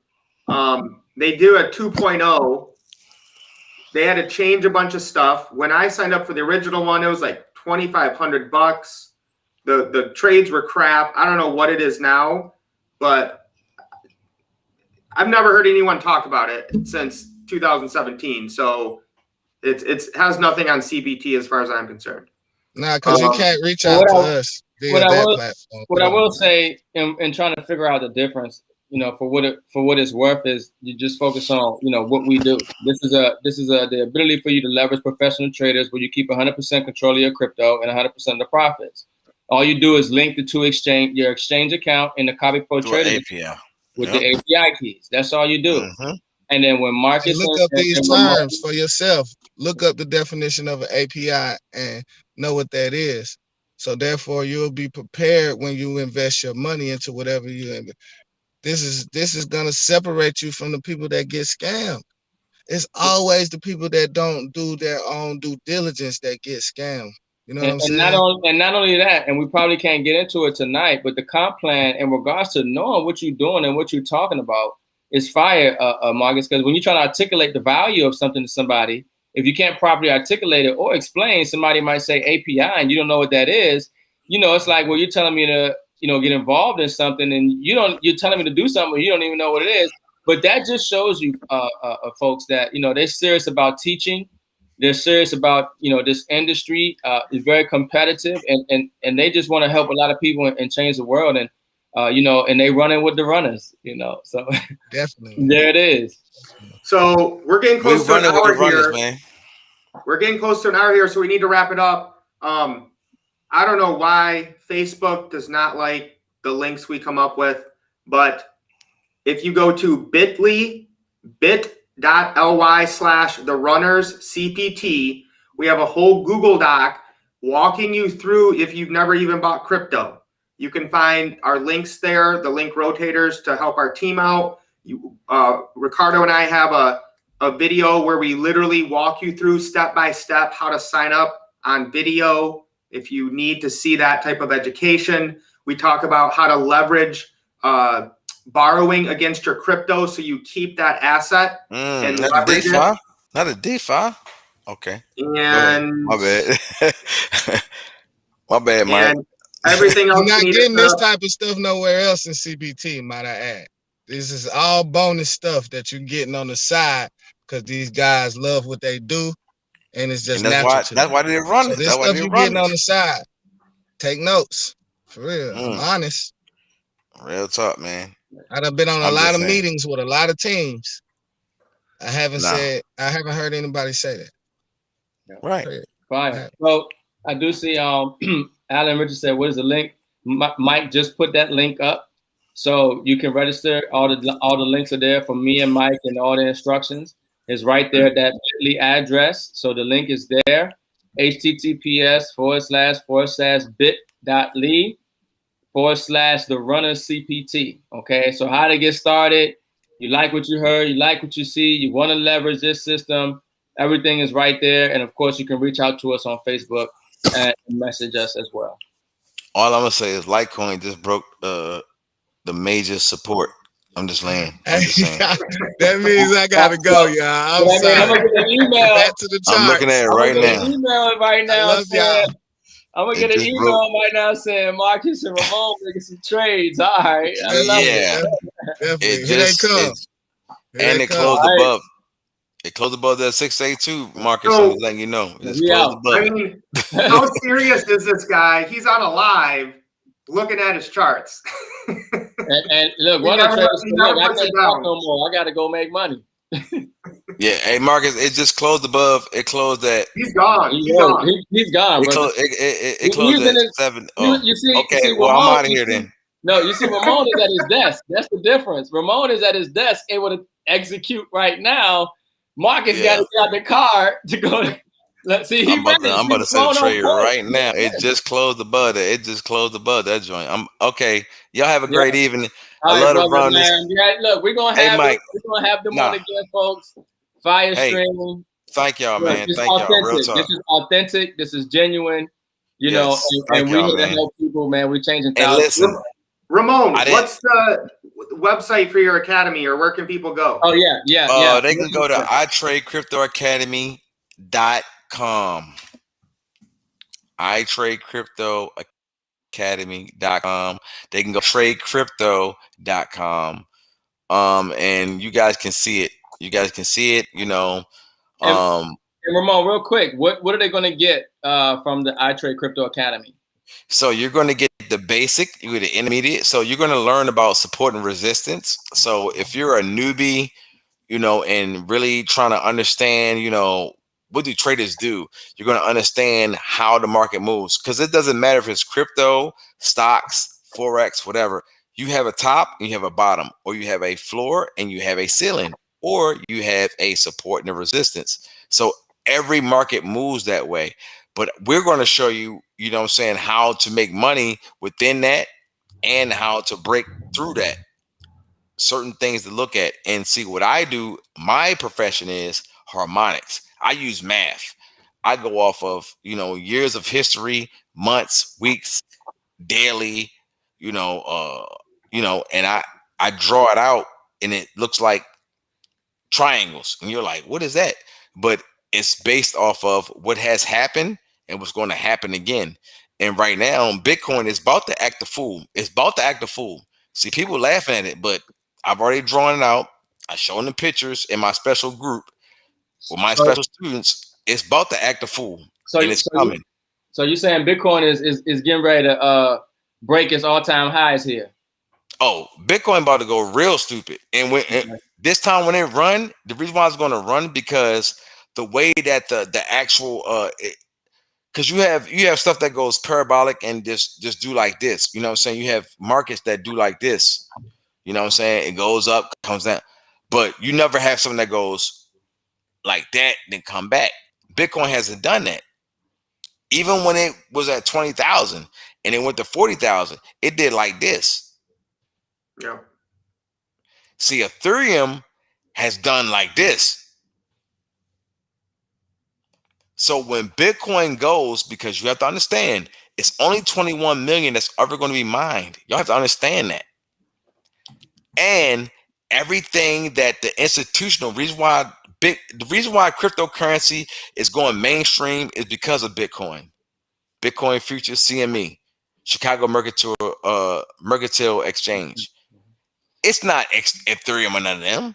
They do a 2.0. They had to change a bunch of stuff. When I signed up for the original one, it was like $2,500. The trades were crap. I don't know what it is now, but I've never heard anyone talk about it since 2017. So it has nothing on CBT as far as I'm concerned. Nah, because you can't reach out to us via that platform. What I will say in trying to figure out the difference, you know, for what it's worth is you just focus on, you know, what we do. This is the ability for you to leverage professional traders where you keep 100% control of your crypto and 100% of the profits. All you do is link the two your exchange account and the Copy Pro Trader with the API keys. That's all you do. Mm-hmm. And then when Marcus look up these terms for yourself, look up the definition of an API and know what that is. So therefore, you'll be prepared when you invest your money into whatever you invest. This is gonna separate you from the people that get scammed. It's always the people that don't do their own due diligence that get scammed. You know what I'm saying? Not only that, and we probably can't get into it tonight, but the comp plan in regards to knowing what you're doing and what you're talking about is fire, Marcus, because when you try to articulate the value of something to somebody, if you can't properly articulate it or explain, somebody might say API and you don't know what that is. You know, it's like, well, you're telling me to, you know, get involved in something and you're telling me to do something, but you don't even know what it is. But that just shows you, folks, that, you know, they're serious about teaching. They're serious about, you know, this industry is very competitive and they just want to help a lot of people and change the world. And, you know, and they running with the runners, you know, so definitely there it is. So we're getting close to an hour here. Man. We're getting close to an hour here, so we need to wrap it up. I don't know why Facebook does not like the links we come up with, but if you go to bit.ly/therunnerscpt, we have a whole Google Doc walking you through if you've never even bought crypto. You can find our links there, the link rotators to help our team out. Ricardo and I have a video where we literally walk you through step by step how to sign up on video. If you need to see that type of education, we talk about how to leverage borrowing against your crypto so you keep that asset and Not a leverage DeFi. it. Not a DeFi. Okay. And My bad. My bad, Mike. and everything else You're not you need getting to this set up. type of stuff nowhere else in CBT, might I add. This is all bonus stuff that you're getting on the side because these guys love what they do, and it's just And that's natural why to that's them. why they run So it. this That's why stuff they you're run getting it. on the side, take notes. For real. I'm Mm, honest. real talk, man. I done been on a I'm lot just of saying. meetings with a lot of teams. I haven't Nah. heard anybody say that. Right. Period. Fine. So I do see Alan Richard said, what is the link? Mike just put that link up. So you can register. All the links are there for me and Mike, and all the instructions is right there, that bit.ly address. So the link is there. https://bit.ly/the runner CPT. Okay. So how to get started. You like what you heard, you like what you see, you want to leverage this system. Everything is right there. And of course, you can reach out to us on Facebook and message us as well. All I'm gonna say is Litecoin just broke the major support. I'm just laying. I'm just saying. That means I gotta go, y'all. I'm I'm sorry. gonna get an email. Back to the charts. I'm looking at it I'm right gonna get now. an email right I now love saying, y'all. I'm gonna It get an just email broke. right now saying Marcus and Ramon making some trades. All right. I love it. Yeah. Definitely. It Here they just come. it Here and they it come. closed All right. above. It closed above that 682 market, so So just letting you know. It just We closed out. above I it. mean, how serious is this guy? He's on a live looking at his charts. And look, He one of the never, traders he said, never look, I puts it can't talk down. no more. I gotta go make money. Yeah, hey Marcus, it just closed above. It closed at He's gone. He's He's gone. gone, it brother. closed it He closed was in at his, 7. Oh, you see, okay. Well, I'm Ramon. out of here then. No, you see, Ramon is at his desk. That's the difference. Ramon is at his desk, able to execute right now. Marcus got to get out the car to go. Let's see, he I'm about ready. to set a Ramon on trade point. right now. It just closed above that. It just closed above that joint. I'm okay. Y'all have a great evening. All I right, love to brother, run this. man. Yeah, look, we're gonna Hey have Mike. we're gonna have them on Nah. again, folks. Fire Hey, stream. thank y'all, Look, man. it's Thank y'all. Real authentic. talk. This is authentic. This is genuine. You know, Yes. and Thank we y'all, here to man. help people, man. We're changing And thousands. listen, Ramon, I didn't- what's the website for your academy, or where can people go? Oh yeah. they can go to iTradeCryptoAcademy.com. iTradeCryptoAcademy.com. They can go tradecrypto.com. And you guys can see it. You guys can see it, you know. And Ramon, real quick, what are they going to get from the iTrade Crypto Academy? So you're going to get the basic, you get the intermediate. So you're going to learn about support and resistance. So if you're a newbie, you know, and really trying to understand, you know, what do traders do? You're going to understand how the market moves, because it doesn't matter if it's crypto, stocks, Forex, whatever. You have a top and you have a bottom, or you have a floor and you have a ceiling, or you have a support and a resistance. So every market moves that way. But we're going to show you, you know what I'm saying, how to make money within that and how to break through that. Certain things to look at and see. What I do, my profession is harmonics. I use math. I go off of, you know, years of history, months, weeks, daily, you know, and I draw it out and it looks like triangles. And you're like, what is that? But it's based off of what has happened and what's going to happen again. And right now, Bitcoin is about to act a fool. It's about to act a fool. See, people laughing at it, but I've already drawn it out. I shown the pictures in my special group with my special students. It's about to act a fool, and it's coming. So you're saying Bitcoin is getting ready to break its all-time highs here? Oh, Bitcoin about to go real stupid. And when this time when it run, the reason why it's going to run, because the way that the actual because you have stuff that goes parabolic and just do like this. You know what I'm saying? You have markets that do like this. You know what I'm saying? It goes up, comes down. But you never have something that goes like that, then come back. Bitcoin hasn't done that. Even when it was at 20,000 and it went to 40,000, it did like this. Yeah. See, Ethereum has done like this. So when Bitcoin goes, because you have to understand, it's only 21 million that's ever going to be mined. Y'all have to understand that. And everything that the institutional the reason why cryptocurrency is going mainstream is because of Bitcoin. Bitcoin Futures, CME, Chicago Mercantile Exchange. It's not Ethereum or none of them.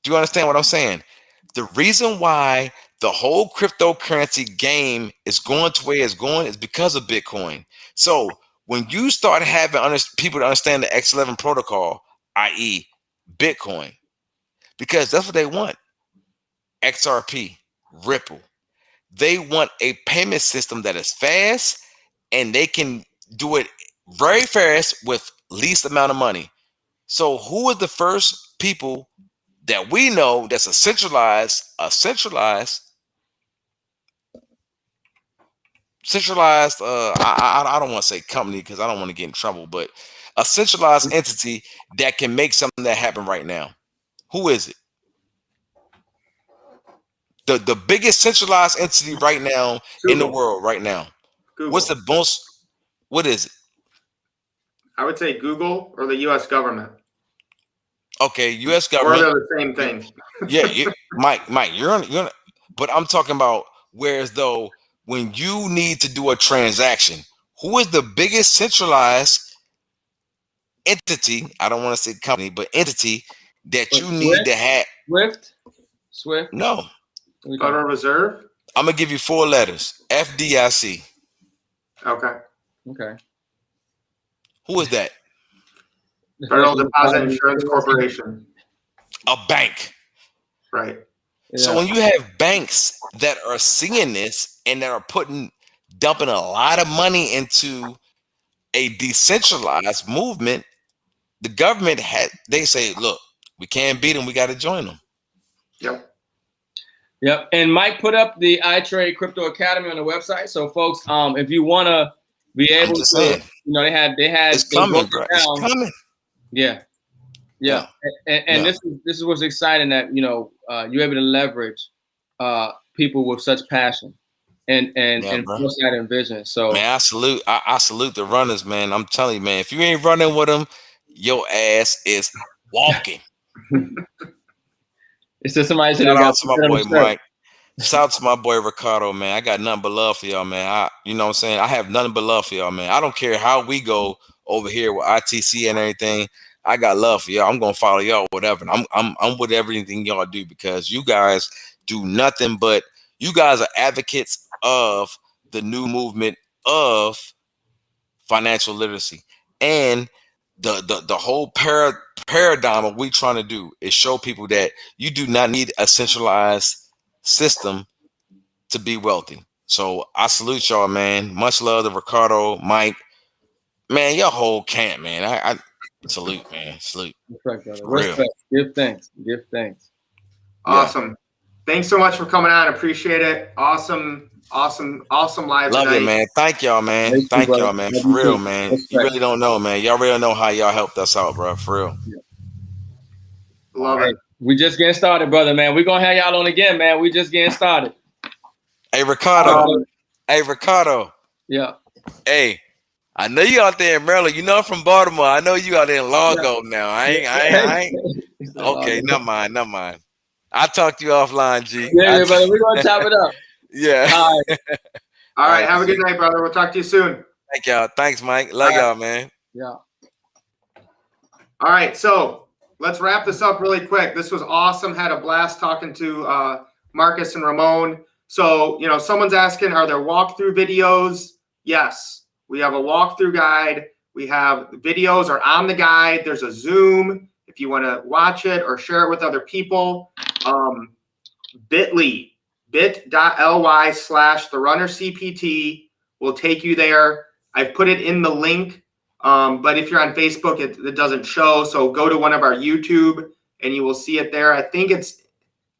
Do you understand what I'm saying? The reason why the whole cryptocurrency game is going to where it's going is because of Bitcoin. So when you start having people to understand the X11 protocol, i.e. Bitcoin, because that's what they want, XRP, Ripple, they want a payment system that is fast and they can do it very fast with least amount of money. So who is the first people that we know that's a centralized, I don't want to say company because I don't want to get in trouble, but a centralized entity that can make something that happen right now? Who is it? The biggest centralized entity right now in the world right now. Google. What's the most, what is it? I would say Google or the U.S. government. Okay, U.S. government. Or they're the same thing. Yeah, Mike, you're on, but I'm talking about whereas though when you need to do a transaction, who is the biggest centralized entity? I don't want to say company, but entity that you need to have. Swift. No. Federal Reserve. I'm gonna give you 4 letters. FDIC. Okay. Who is that? Federal Deposit Insurance Corporation. A bank. Right. Yeah. So when you have banks that are seeing this and that are dumping a lot of money into a decentralized movement, the government they say, look, we can't beat them, we got to join them. Yep. And Mike put up the iTrade Crypto Academy on the website. So folks, if you want to be able to, saying, they had it's coming, bro. It's coming. Yeah. And this is what's exciting, that you're able to leverage people with such passion and foresight and vision. So man, I salute the runners, man. I'm telling you, man, if you ain't running with them, your ass is walking. It's just somebody said, shout out to my boy Mike. Shout out to my boy Ricardo, man. I got nothing but love for y'all, man. You know what I'm saying? I have nothing but love for y'all, man. I don't care how we go over here with ITC and everything. I got love for y'all. I'm gonna follow y'all, whatever. I'm with everything y'all do, because you guys do nothing but, you guys are advocates of the new movement of financial literacy. And the whole paradigm of what we trying to do is show people that you do not need a centralized system to be wealthy. So I salute y'all, man. Much love to Ricardo, Mike, man, your whole camp, man. I salute, man. Salute. Respect. Give thanks. Awesome. Thanks so much for coming on. Appreciate it. Awesome live love tonight. you, man. Thank y'all, man. Thank y'all, man. For real, man. You really don't know, man. Y'all really know how y'all helped us out, bro. For real. Love it. We just getting started, brother, man. We're gonna have y'all on again, man. We just getting started. Hey, Ricardo. Yeah. Hey, I know you out there in Maryland. You know I'm from Baltimore. I know you out there in Largo now. I ain't. Okay, never mind. I'll talk to you offline, G. Yeah, brother. We're gonna chop it up. Yeah. All right. Have a good night, brother. We'll talk to you soon. Thank y'all. Thanks, Mike. Love y'all, man. Yeah. All right. So let's wrap this up really quick. This was awesome. Had a blast talking to Marcus and Ramon. So, someone's asking, are there walkthrough videos? Yes. We have a walkthrough guide. We have videos are on the guide. There's a Zoom if you want to watch it or share it with other people. bit.ly/therunnercpt will take you there. I've put it in the link, but if you're on Facebook, it doesn't show. So go to one of our YouTube and you will see it there. I think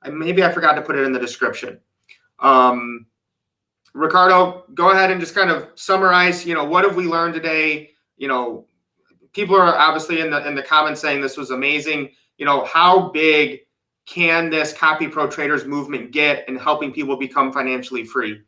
maybe I forgot to put it in the description. Ricardo, go ahead and just kind of summarize, what have we learned today? People are obviously in the comments saying this was amazing. How big can this Copy Pro Traders movement get in helping people become financially free?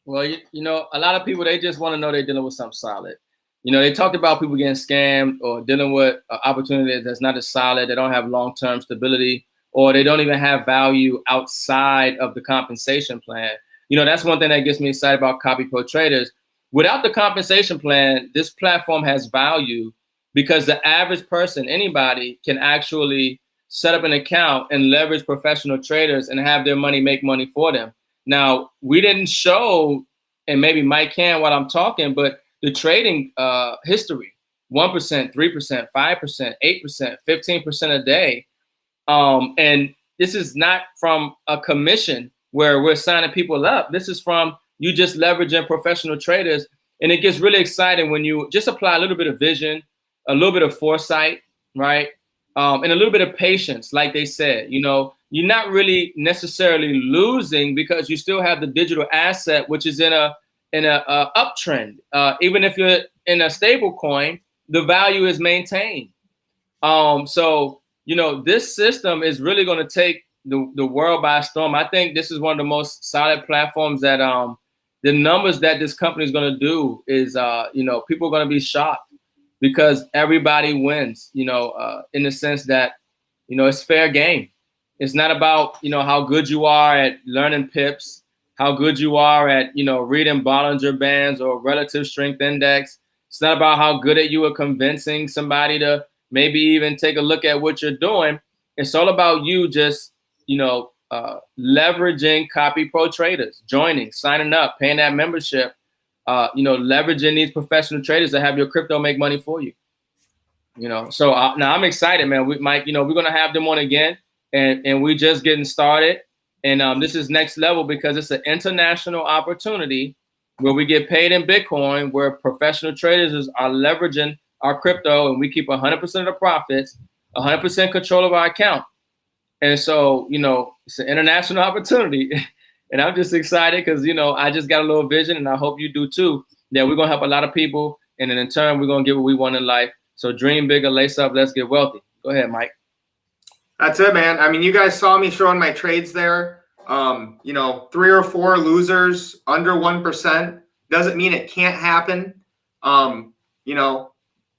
Well, you know, a lot of people, they just want to know they're dealing with something solid. You know, they talked about people getting scammed or dealing with opportunities that's not as solid. They don't have long-term stability, or they don't even have value outside of the compensation plan. You know, that's one thing that gets me excited about Copy Pro Traders. Without the compensation plan, this platform has value because the average person, anybody, can actually set up an account and leverage professional traders and have their money make money for them. Now, we didn't show, and maybe Mike can while I'm talking, but the trading history, 1%, 3%, 5%, 8%, 15% a day. And this is not from a commission where we're signing people up. This is from you just leveraging professional traders. And it gets really exciting when you just apply a little bit of vision, a little bit of foresight, right? And a little bit of patience, like they said. You know, you're not really necessarily losing because you still have the digital asset, which is in a uptrend. Even if you're in a stable coin, the value is maintained. So, you know, this system is really going to take the world by storm. I think this is one of the most solid platforms that the numbers that this company is going to do is, you know, people are going to be shocked because everybody wins, you know, in the sense that, you know, it's fair game. It's not about, you know, how good you are at learning pips, how good you are at, you know, reading Bollinger Bands or relative strength index. It's not about how good at you are convincing somebody to maybe even take a look at what you're doing. It's all about you just, you know, leveraging Copy Pro Traders, joining, signing up, paying that membership, you know, leveraging these professional traders that have your crypto make money for you. You know, so now I'm excited, man. We might, you know, we're going to have them on again, and we're just getting started. And this is next level because it's an international opportunity where we get paid in Bitcoin, where professional traders are leveraging our crypto, and we keep 100% of the profits, 100% control of our account. And so, you know, it's an international opportunity. And I'm just excited because, you know, I just got a little vision, and I hope you do too, that we're going to help a lot of people. And then in turn, we're going to get what we want in life. So dream bigger, lace up, let's get wealthy. Go ahead, Mike. That's it, man. I mean, you guys saw me showing my trades there. You know, 3 or 4 losers under 1% doesn't mean it can't happen. You know,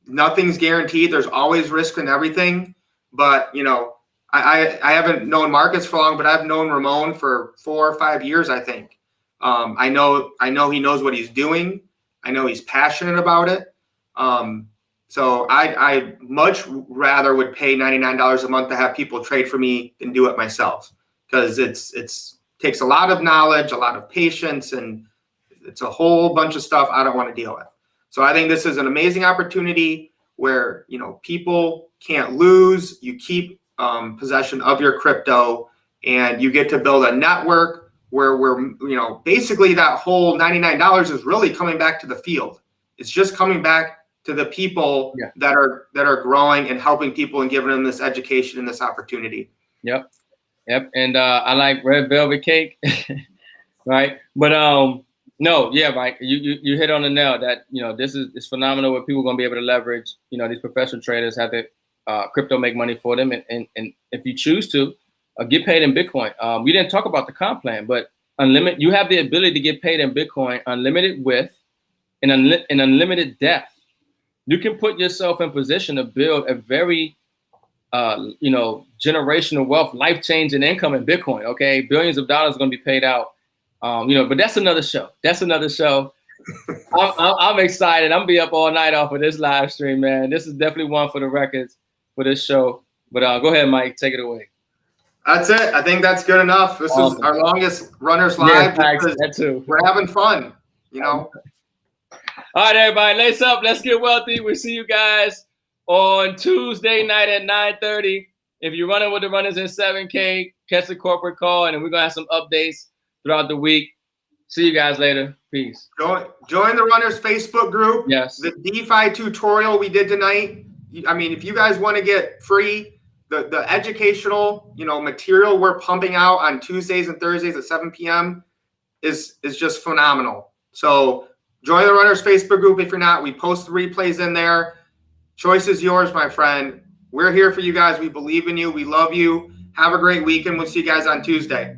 nothing's guaranteed. There's always risk in everything. But, you know, I haven't known Marcus for long, but I've known Ramon for 4 or 5 years, I think. I know he knows what he's doing. I know he's passionate about it. So I much rather would pay $99 a month to have people trade for me than do it myself, because it's takes a lot of knowledge, a lot of patience, and it's a whole bunch of stuff I don't want to deal with. So I think this is an amazing opportunity where, you know, people can't lose. You keep possession of your crypto, and you get to build a network where we're, you know, basically that whole $99 is really coming back to the field. It's just coming back to the people that are growing and helping people and giving them this education and this opportunity. Yep. And I like red velvet cake, right? But no, yeah, Mike, you hit on the nail that, you know, it's phenomenal where people are going to be able to leverage, you know, these professional traders, have the crypto make money for them. And if you choose to get paid in Bitcoin, we didn't talk about the comp plan, but unlimited, you have the ability to get paid in Bitcoin, unlimited width and unlimited depth. You can put yourself in position to build a very, you know, generational wealth, life-changing income in Bitcoin. Okay, billions of dollars are going to be paid out. You know, but that's another show. I'm excited. I'm gonna be up all night off of this live stream, man. This is definitely one for the records for this show. But go ahead, Mike, take it away. That's it. I think that's good enough. This is our longest runners live. That too. We're having fun, you know. All right, everybody, lace up. Let's get wealthy. We'll see you guys on Tuesday night at 9:30. If you're running with the runners in 7K, catch the corporate call, and we're going to have some updates throughout the week. See you guys later. Peace. Join the runners Facebook group. Yes. The DeFi tutorial we did tonight. I mean, if you guys want to get free, the educational, you know, material we're pumping out on Tuesdays and Thursdays at 7 p.m. is just phenomenal. So join the runners Facebook group. If you're not, we post the replays in there. Choice is yours, my friend. We're here for you guys. We believe in you. We love you. Have a great weekend. We'll see you guys on Tuesday.